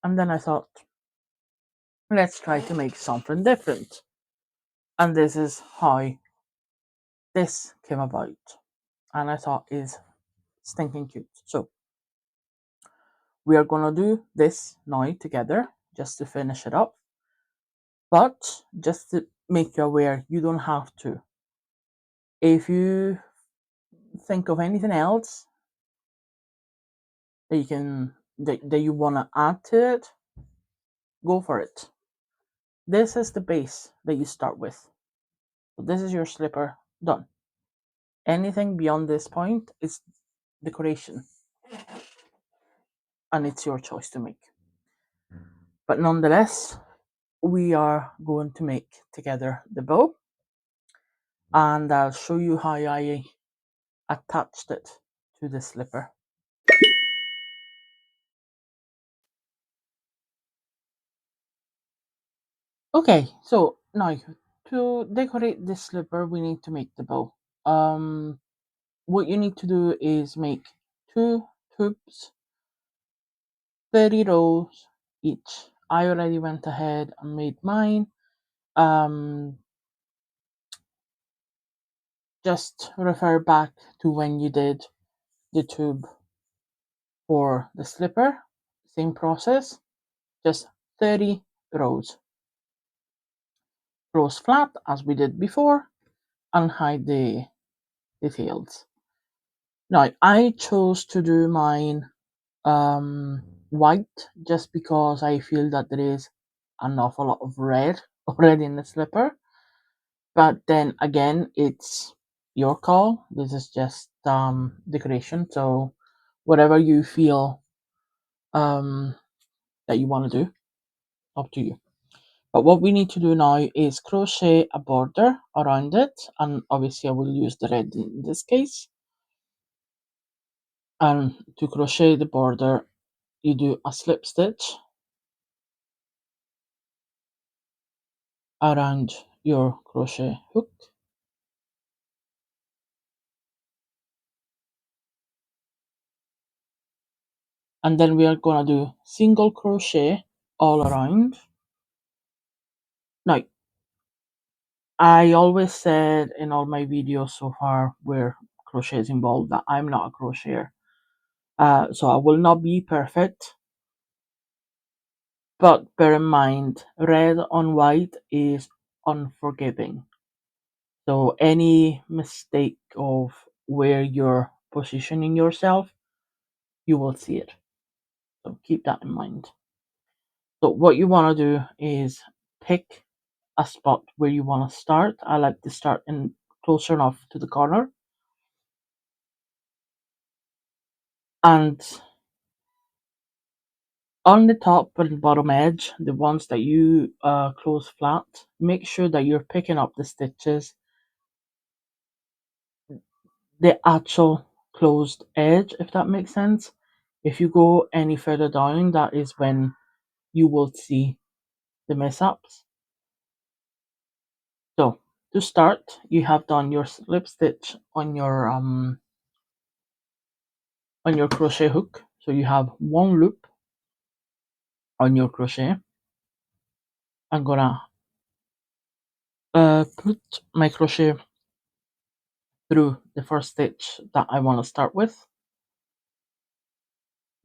And then I thought, let's try to make something different. And this is how this came about. And I thought is stinking cute. So we are gonna do this now together just to finish it up. But just to make you aware, you don't have to. If you think of anything else that that you wanna add to it, go for it. This is the base that you start with. So this is your slipper done. Anything beyond this point is decoration, and it's your choice to make. But nonetheless, we are going to make together the bow, and I'll show you how I attached it to the slipper. Okay, so now to decorate this slipper, we need to make the bow. Um, what you need to do is make 2 hoops, 30 rows each. I already went ahead and made mine. Um, Just refer back to when you did the tube for the slipper. Same process, just 30 rows. Close flat as we did before and hide the details. Now I chose to do mine white just because I feel that there is an awful lot of red already in the slipper. But then again, it's your call. This is just decoration. So whatever you feel um, that you want to do, up to you. But what we need to do now is crochet a border around it, and obviously I will use the red in this case. And to crochet the border, you do a slip stitch around your crochet hook, and then we are gonna do single crochet all around. Now, I always said in all my videos so far where crochet is involved that I'm not a crocheter, so I will not be perfect. But bear in mind, red on white is unforgiving. So any mistake of where you're positioning yourself, you will see it. So keep that in mind. So what you want to do is pick a spot where you want to start. I like to start in closer enough to the corner. And on the top and bottom edge, the ones that you close flat, make sure that you're picking up the stitches, the actual closed edge, if that makes sense. If you go any further down, that is when you will see the mess-ups. So to start, you have done your slip stitch on your crochet hook. So you have one loop on your crochet. I'm gonna put my crochet through the first stitch that I want to start with.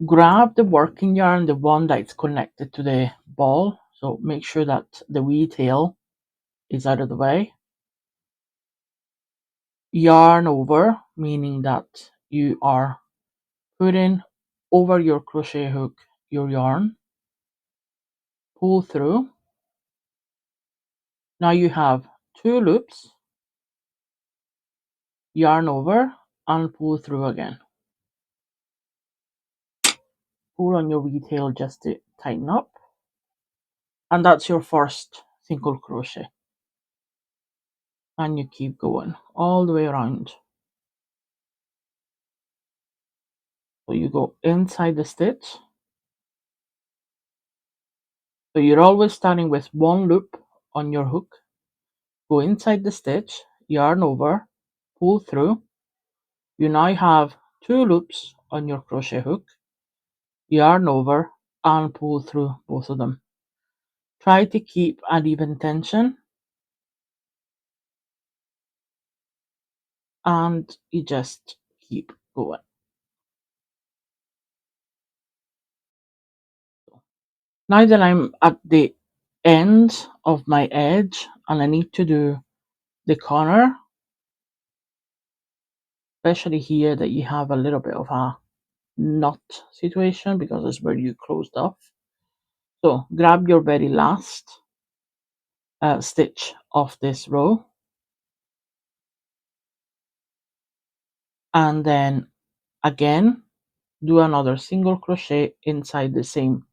Grab the working yarn, the one that's connected to the ball. So make sure that the wee tail is out of the way. Yarn over, meaning that you are putting over your crochet hook your yarn. Pull through. Now you have two loops. Yarn over and pull through again. Pull on your wee tail just to tighten up. And that's your first single crochet. And you keep going all the way around. So you go inside the stitch. So you're always starting with one loop on your hook. Go inside the stitch, yarn over, pull through. You now have two loops on your crochet hook. Yarn over and pull through both of them. Try to keep an even tension, and you just keep going. Now that I'm at the end of my edge and I need to do the corner, especially here that you have a little bit of a knot situation because it's where you closed off. So grab your very last stitch of this row, and then again do another single crochet inside the same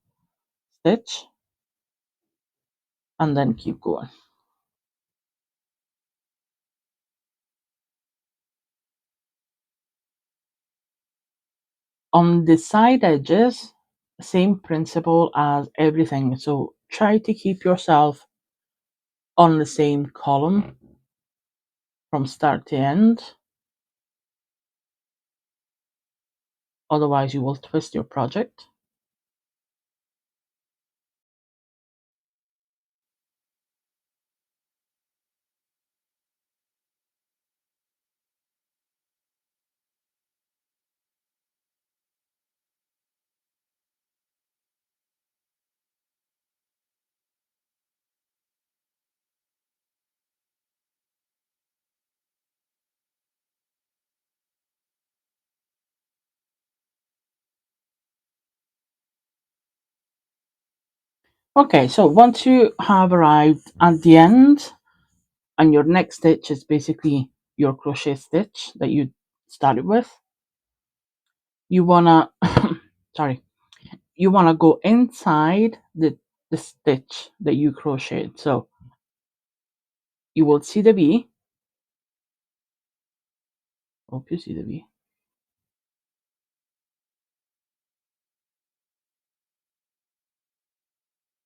stitch, and then keep going. On the side edges, same principle as everything. So try to keep yourself on the same column from start to end. Otherwise, you will twist your project. Okay, so once you have arrived at the end, and your next stitch is basically your crochet stitch that you started with, you wanna sorry, you wanna go inside the stitch that you crocheted. So you will see the V. Hope you see the V.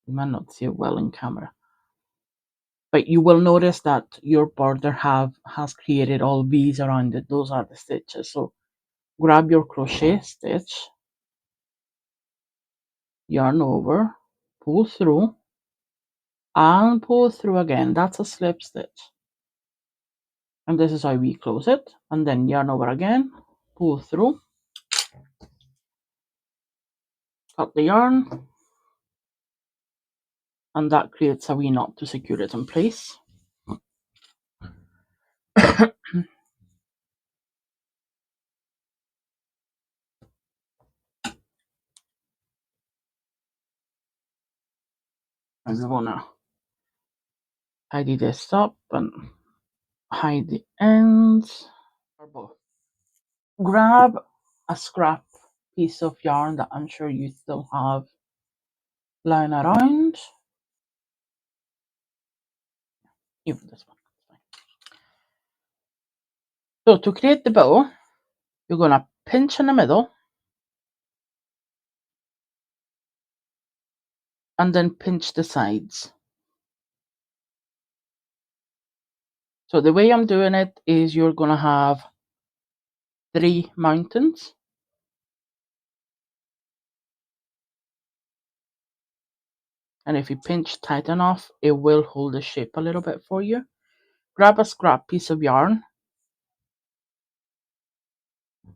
You might not see it well in camera, but you will notice that your border has created all V's around it. Those are the stitches. So grab your crochet stitch, yarn over, pull through, and pull through again. That's a slip stitch. And this is how we close it. And then yarn over again, pull through, cut the yarn, and that creates a wee knot to secure it in place. And we wanna tidy this up and hide the ends. Grab a scrap piece of yarn that I'm sure you still have lying around. Even this one. So to create the bow, you're gonna pinch in the middle and then pinch the sides. So the way I'm doing it is you're gonna have 3 mountains. And if you pinch tight enough, it will hold the shape a little bit for you. Grab a scrap piece of yarn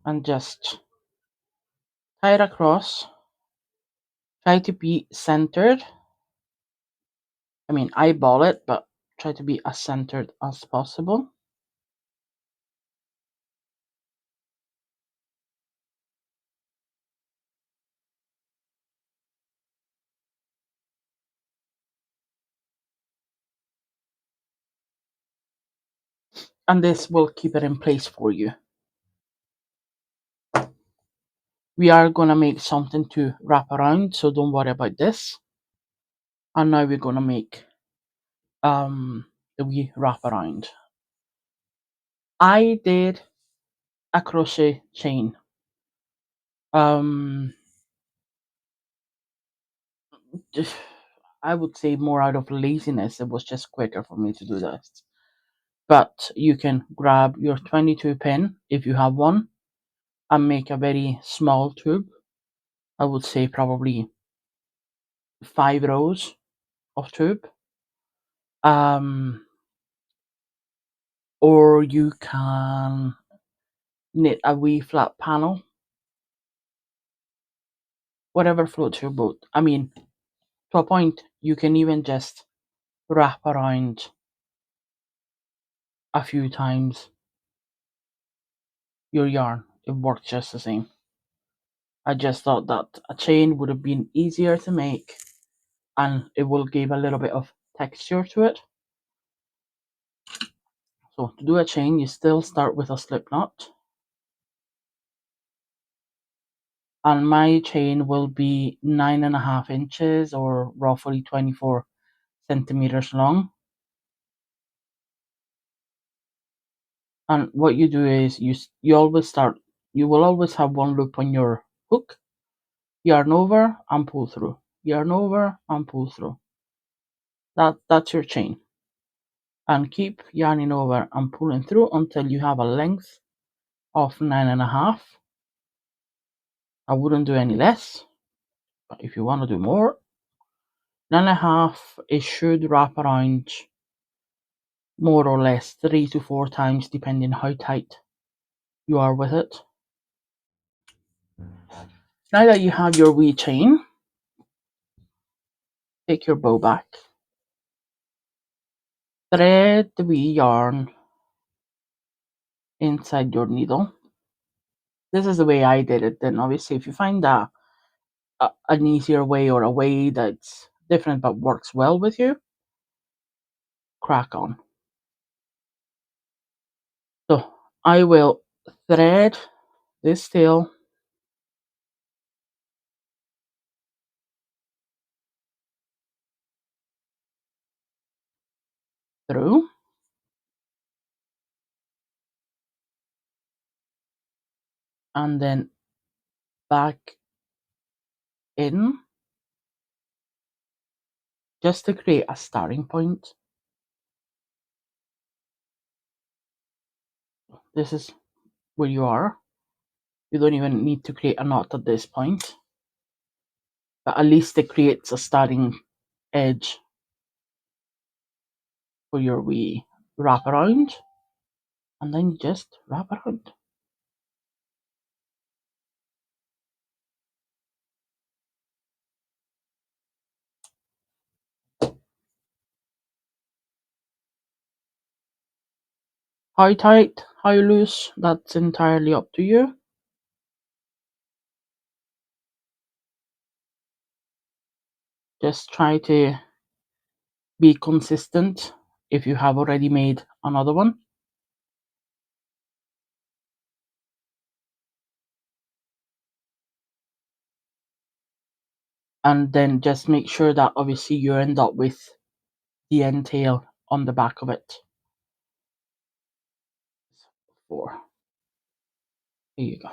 and just tie it across. Try to be centered. I mean, eyeball it, but try to be as centered as possible. And this will keep it in place for you. We are gonna make something to wrap around, so don't worry about this. And now we're gonna make the wee wrap around. I did a crochet chain. Just, I would say more out of laziness. It was just quicker for me to do this. But you can grab your 22 pin if you have one and make a very small tube. I would say probably 5 rows of tube. Or you can knit a wee flat panel, whatever floats your boat. I mean, to a point, you can even just wrap around a few times your yarn. It works just the same. I just thought that a chain would have been easier to make and it will give a little bit of texture to it. So to do a chain, you still start with a slip knot. And my chain will be 9.5 inches or roughly 24 centimeters long. And what you do is you always start, you will always have one loop on your hook, yarn over and pull through, yarn over and pull through. That's your chain. And keep yarning over and pulling through until you have a length of 9.5. I wouldn't do any less, but if you want to do more, 9.5, it should wrap around more or less 3 to 4 times depending how tight you are with it. Now that you have your wee chain, take your bow back, thread the wee yarn inside your needle. This is the way I did it. Then obviously if you find an easier way or a way that's different but works well with you, crack on. So I will thread this tail through, and then back in, just to create a starting point. This is where you are. You don't even need to create a knot at this point, but at least it creates a starting edge for your wee wrap around, and then you just wrap around. How tight, how loose, that's entirely up to you. Just try to be consistent if you have already made another one. And then just make sure that obviously you end up with the end tail on the back of it. 4. Here you go.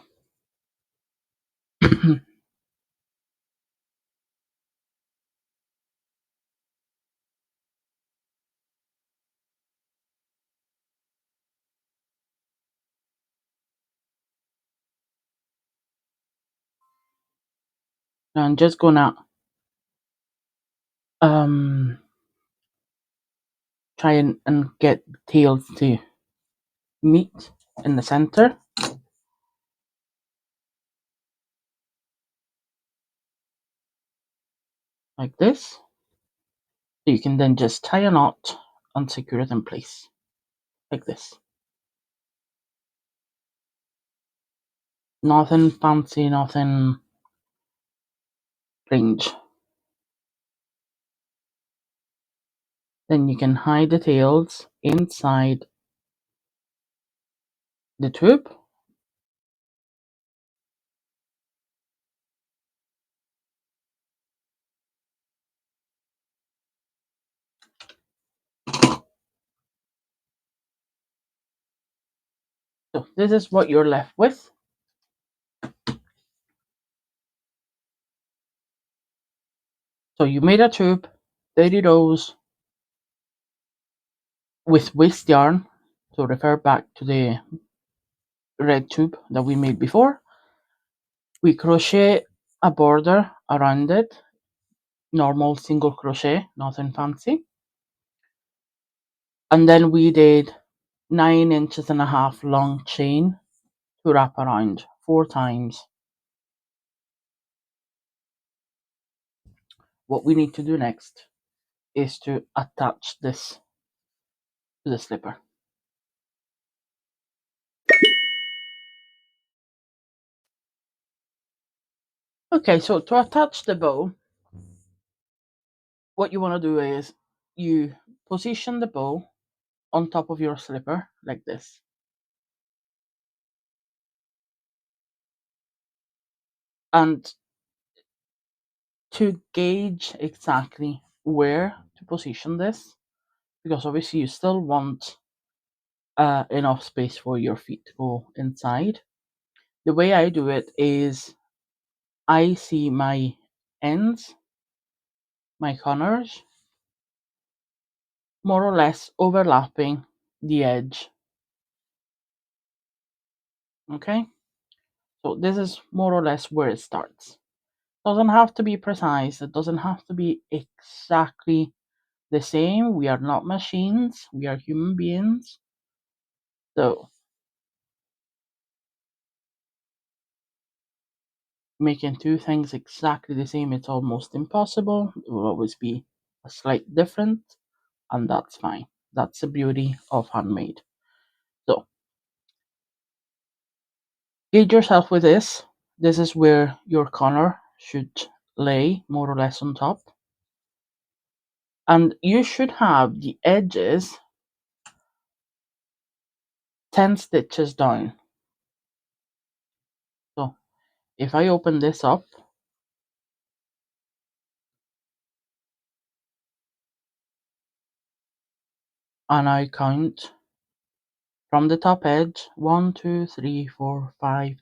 Now I'm just gonna um try and get tails to meet in the center like this. So you can then just tie a knot and secure it in place like this. Nothing fancy, nothing strange. Then you can hide the tails inside the tube. So this is what you're left with. So you made a tube, 30 rows with waste yarn. So refer back to the red tube that we made before. We crochet a border around it, normal single crochet, nothing fancy. And then we did 9.5 inches long chain to wrap around 4 times. What we need to do next is to attach this to the slipper. Okay, so to attach the bow, what you want to do is you position the bow on top of your slipper like this. And to gauge exactly where to position this, because obviously you still want enough space for your feet to go inside. The way I do it is I see my ends, my corners, more or less overlapping the edge. Okay, so this is more or less where it starts. Doesn't have to be precise, it doesn't have to be exactly the same. We are not machines, we are human beings. So making two things exactly the same, it's almost impossible. It will always be a slight difference, and that's fine. That's the beauty of handmade. So gauge yourself with this. This is where your corner should lay more or less on top. And you should have the edges 10 stitches down. So if I open this up and I count from the top edge 1, 2, 3, 4, 5,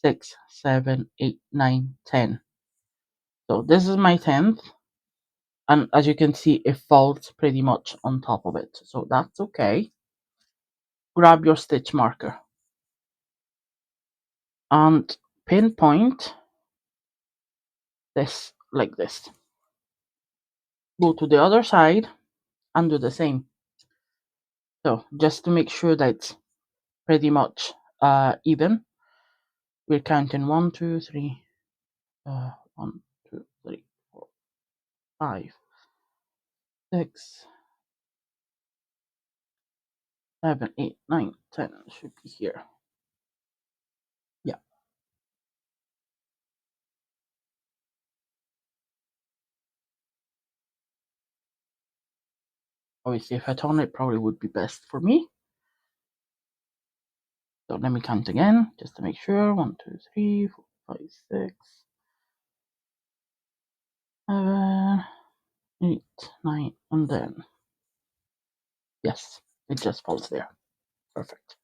6, 7, 8, 9, 10. So this is my 10th, and as you can see, it falls pretty much on top of it, so that's okay. Grab your stitch marker and pinpoint this like this. Go to the other side and do the same. So just to make sure that it's pretty much even, we're counting 1, 2, 3, 1, 2, 3, 4, 5, 6, 7, 8, 9, 10. Should be here. Yeah. Obviously, if I turn it, probably would be best for me. So let me count again, just to make sure. 1, 2, 3, 4, 5, 6, 7, 8, 9, and then yes, it just falls there. Perfect.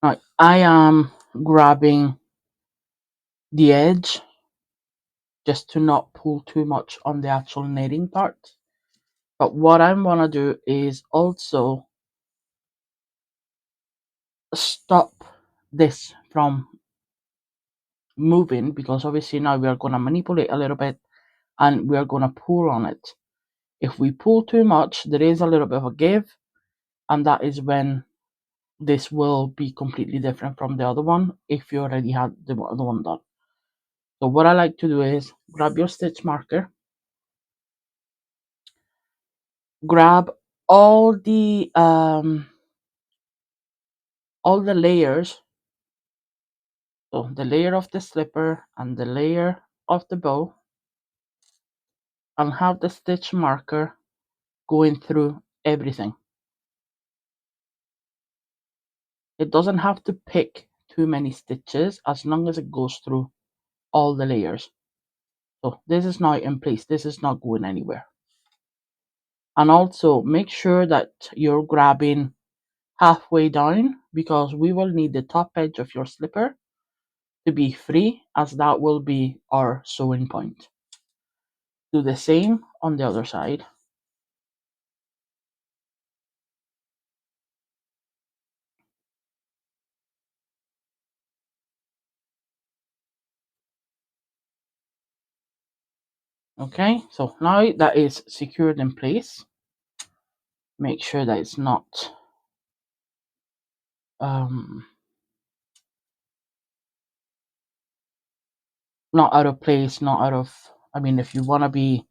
Now I am grabbing the edge just to not pull too much on the actual knitting part. But what I'm gonna do is also stop this from moving, because obviously now we are gonna manipulate a little bit and we are gonna pull on it. If we pull too much, there is a little bit of a give, and that is when this will be completely different from the other one if you already had the other one done. So what I like to do is grab your stitch marker, grab all the layers, so the layer of the slipper and the layer of the bow, and have the stitch marker going through everything. It doesn't have to pick too many stitches as long as it goes through all the layers. So this is now in place, this is not going anywhere. And also make sure that you're grabbing halfway down, because we will need the top edge of your slipper to be free, as that will be our sewing point. Do the same on the other side. Okay, so now that is secured in place, make sure that it's not not out of place, not out of, I mean, if you want to be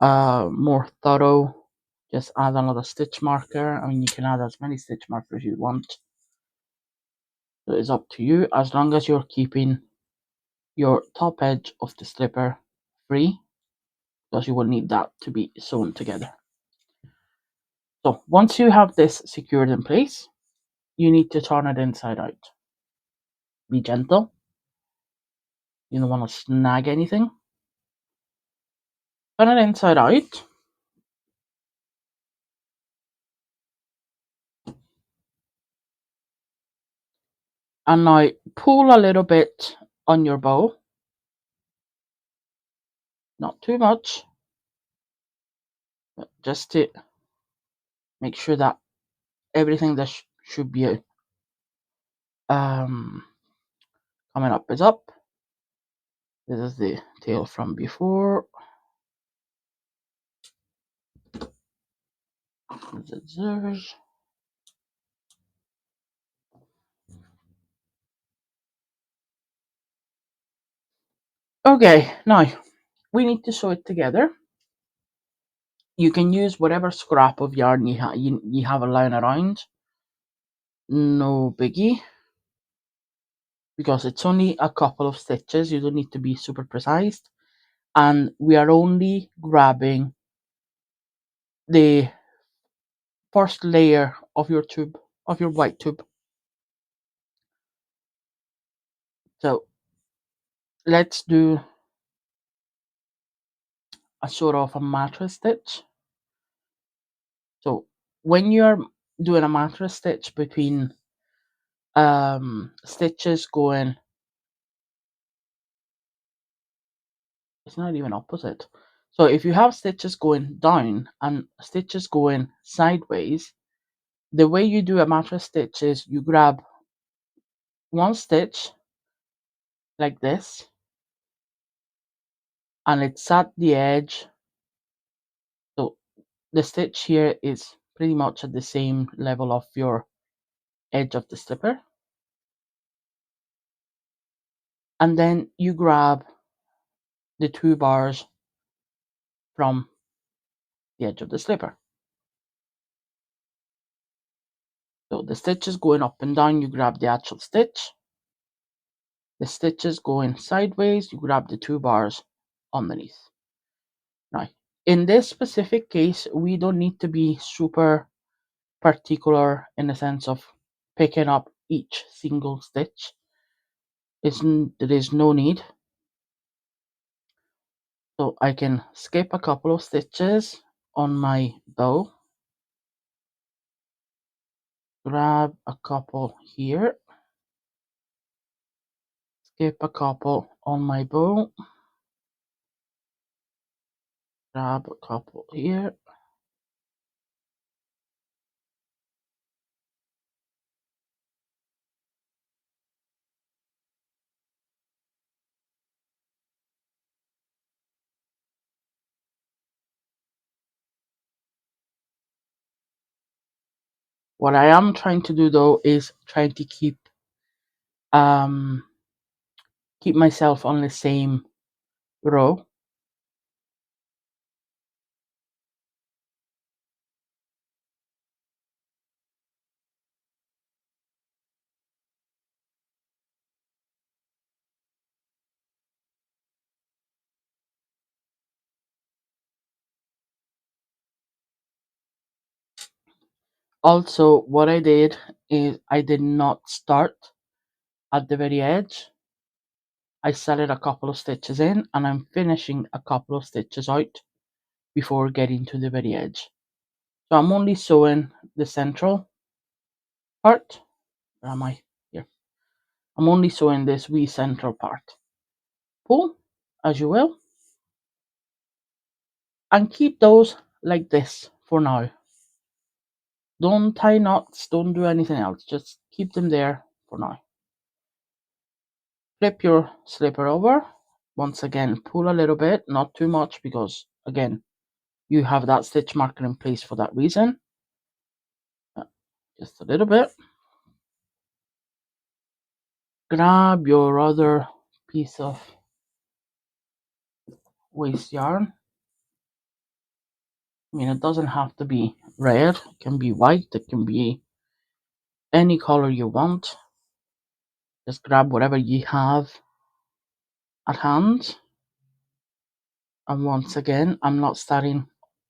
more thorough, just add another stitch marker. I mean, you can add as many stitch markers you want, so it's up to you, as long as you're keeping your top edge of the slipper free, because you will need that to be sewn together. So once you have this secured in place, you need to turn it inside out. Be gentle, you don't want to snag anything. Turn it inside out, and now pull a little bit on your bow, not too much, but just to make sure that everything that should be coming up is up. This is the tail from before. Scissors. Okay, now we need to sew it together. You can use whatever scrap of yarn you have lying around. No biggie. because it's only a couple of stitches. You don't need to be super precise. And we are only grabbing the first layer of your tube, of your white tube. So let's do a sort of a mattress stitch. So when you're doing a mattress stitch between stitches going, it's not even opposite. So if you have stitches going down and stitches going sideways, the way you do a mattress stitch is you grab one stitch like this, and it's at the edge. So the stitch here is pretty much at the same level of your edge of the slipper. And then you grab the two bars from the edge of the slipper. So the stitches going up and down, you grab the actual stitch. The stitches going sideways, you grab the two bars underneath. Now, in this specific case, we don't need to be super particular in the sense of picking up each single stitch. There is no need. So I can skip a couple of stitches on my bow, grab a couple here, skip a couple on my bow, grab a couple here. What I am trying to do though is trying to um keep myself on the same row. Also, what I did is I did not start at the very edge. I started a couple of stitches in and I'm finishing a couple of stitches out before getting to the very edge. So I'm only sewing the central part. Where am I? Here. I'm only sewing this wee central part. Pull as you will and keep those like this for now. Don't tie knots, don't do anything else, just keep them there for now. Flip your slipper over. Once again, pull a little bit, not too much because again, you have that stitch marker in place for that reason. Just a little bit. Grab your other piece of waste yarn. I mean, it doesn't have to be red, it can be white, it can be any color you want. Just grab whatever you have at hand. And once again, I'm not starting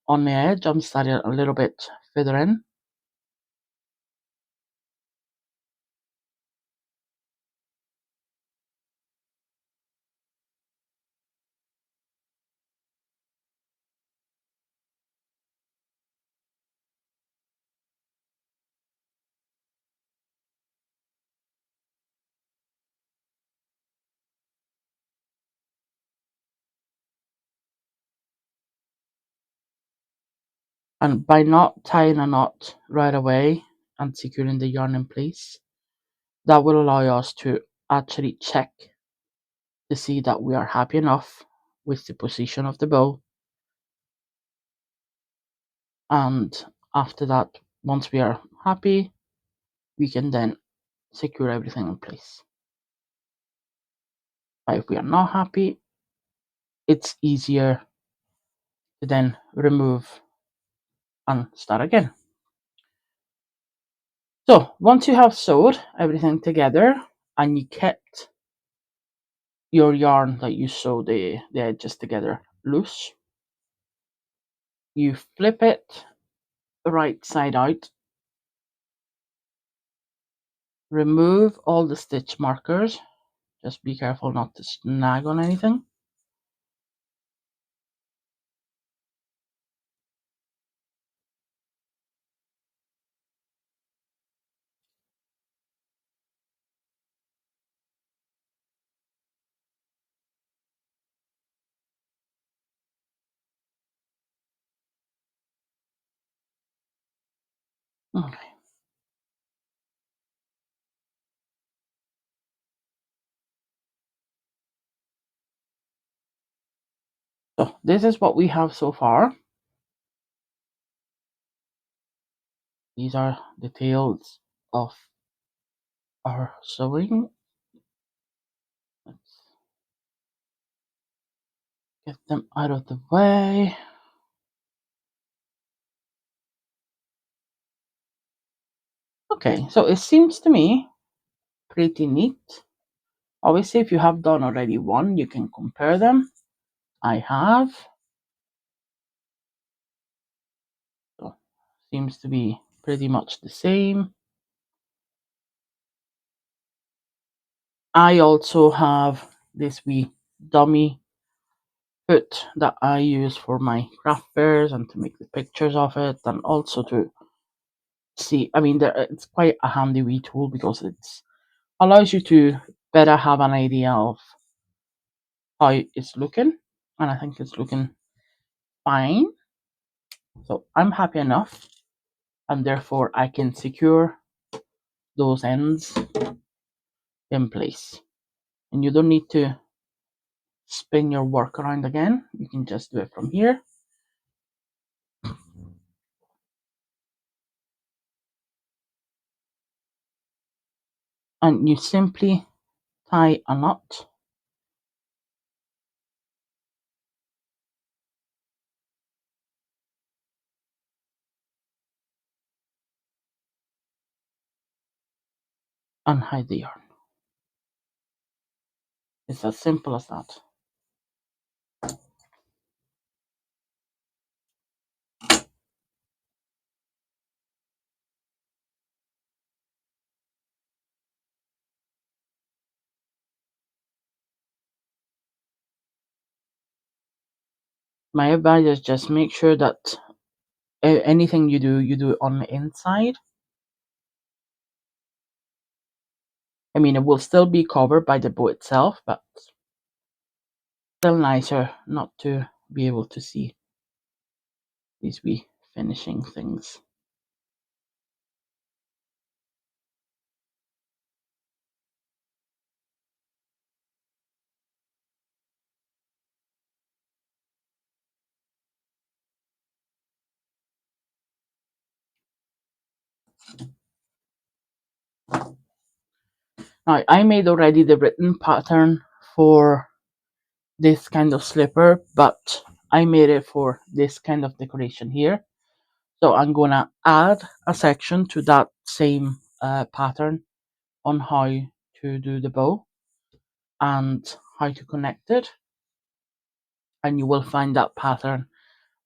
on the edge, I'm starting a little bit further in. And by not tying a knot right away and securing the yarn in place, that will allow us to actually check to see that we are happy enough with the position of the bow. And after that, once we are happy, we can then secure everything in place. But if we are not happy, it's easier to then remove and start again. So once you have sewed everything together and you kept your yarn that you sew the edges together loose, you flip it right side out, remove all the stitch markers, just be careful not to snag on anything. Okay. So this is what we have so far. These are the tails of our sewing. Let's get them out of the way. Okay, so it seems to me pretty neat. Obviously, if you have done already one, you can compare them. I have. So seems to be pretty much the same. I also have this wee dummy foot that I use for my craft fairs and to make the pictures of it, and also to see. I mean, it's quite a handy wee tool because it allows you to better have an idea of how it's looking, and I think it's looking fine. So I'm happy enough, and therefore I can secure those ends in place. And you don't need to spin your work around again. You can just do it from here. And you simply tie a knot and hide the yarn. It's as simple as that. My advice is just make sure that anything you do it on the inside. I mean, it will still be covered by the bow itself, but still nicer not to be able to see these wee finishing things. Now, I made already the written pattern for this kind of slipper, but I made it for this kind of decoration here. So I'm gonna add a section to that same pattern on how to do the bow and how to connect it. And you will find that pattern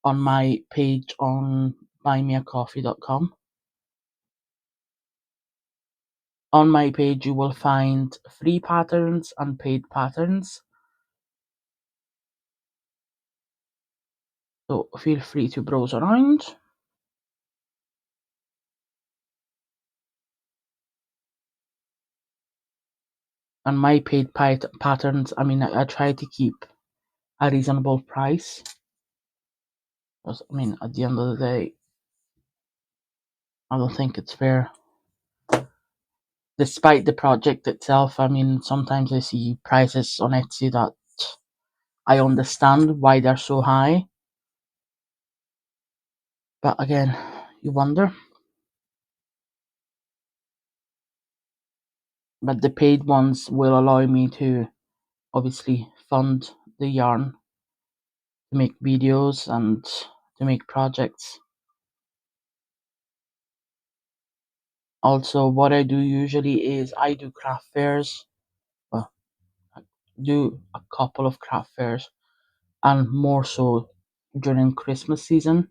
on my page on buymeacoffee.com. On my page, you will find free patterns and paid patterns. So feel free to browse around. And my paid patterns, I mean, I try to keep a reasonable price. Because, I mean, at the end of the day, I don't think it's fair. Despite the project itself, I mean, sometimes I see prices on Etsy that I understand why they're so high. But again, you wonder. But the paid ones will allow me to obviously fund the yarn to make videos and to make projects. Also, what I do usually is I do craft fairs. Well, I do a couple of craft fairs, and more so during Christmas season.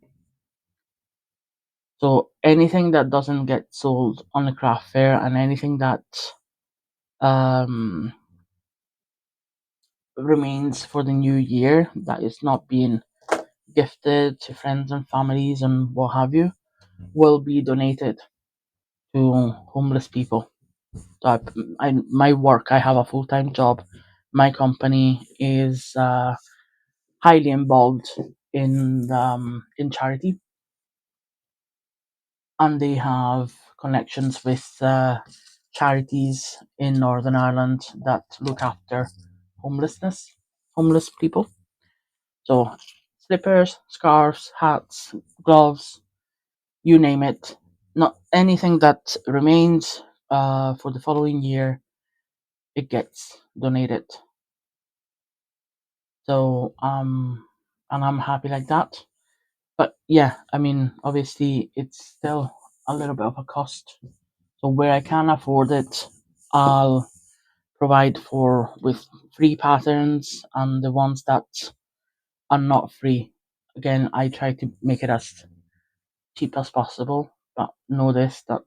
So anything that doesn't get sold on the craft fair and anything that um, remains for the new year that is not being gifted to friends and families and what have you will be donated to homeless people. So my work, I have a full time job. My company is highly involved in charity, and they have connections with charities in Northern Ireland that look after homeless people. So slippers, scarves, hats, gloves, you name it. Not anything that remains for the following year, it gets donated. So and I'm happy like that. But yeah, I mean, obviously, it's still a little bit of a cost. So where I can afford it, I'll provide for with free patterns, and the ones that are not free, again, I try to make it as cheap as possible. But know this that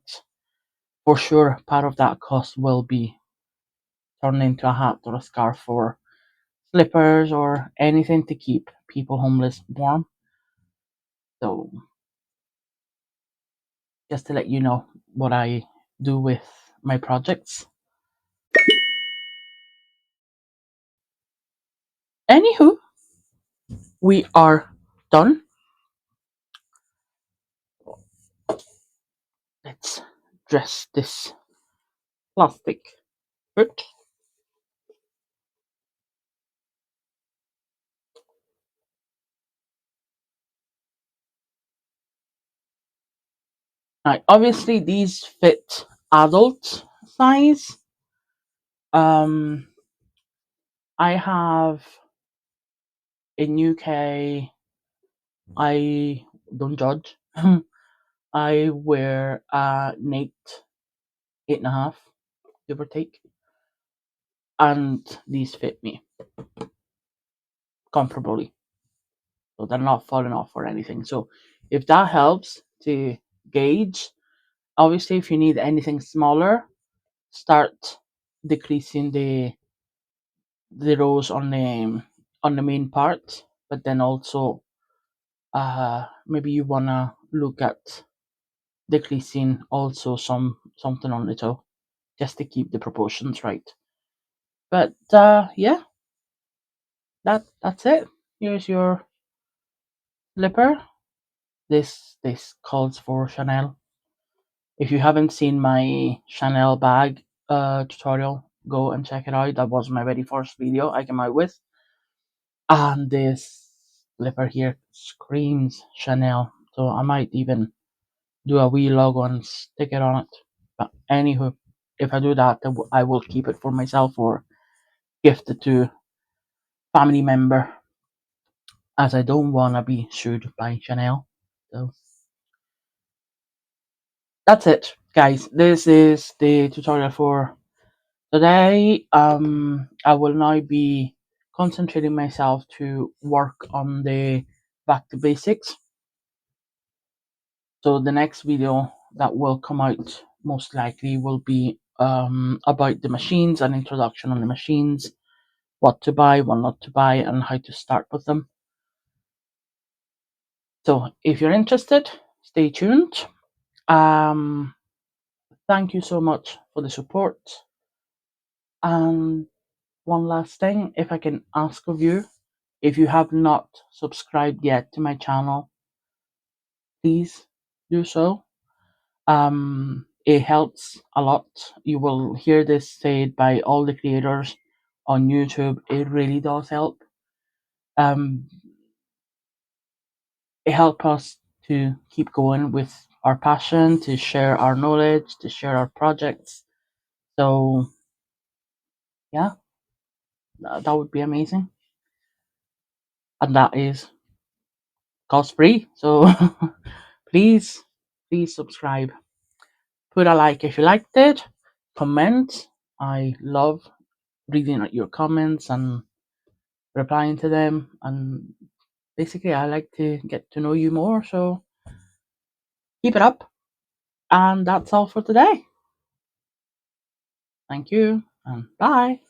for sure, part of that cost will be turned into a hat or a scarf or slippers or anything to keep people homeless warm. So just to let you know what I do with my projects. Anywho, we are done. Let's dress this plastic foot. Now, obviously, these fit adult size. Um, I have in UK. I don't judge. I wear a Nate 8.5, give or take, and these fit me comfortably, so they're not falling off or anything. So, if that helps to gauge, obviously, if you need anything smaller, start decreasing the rows on the main part, but then also maybe you wanna look at decreasing also something on the toe just to keep the proportions right. But yeah, that's it. Here's your slipper. This calls for Chanel. If you haven't seen my Chanel bag tutorial, go and check it out. That was my very first video I came out with. And this slipper here screams Chanel. So I might even do a wee logo and stick it on it. But anywho, if I do that, I will keep it for myself or gift it to family member, as I don't wanna be sued by Chanel. So that's it, guys. This is the tutorial for today. I will now be concentrating myself to work on the back to basics. So the next video that will come out most likely will be about the machines, an introduction on the machines, what to buy, what not to buy, and how to start with them. So if you're interested, stay tuned. Um, Thank you so much for the support. And one last thing, if I can ask of you, if you have not subscribed yet to my channel, please do so. It helps a lot. You will hear this said by all the creators on YouTube. It really does help. Um, it helps us to keep going with our passion, to share our knowledge, to share our projects. So yeah, that would be amazing, and that is cost free. So please, please subscribe. Put a like if you liked it. Comment. I love reading your comments and replying to them. And basically, I like to get to know you more. So keep it up. And that's all for today. Thank you and bye.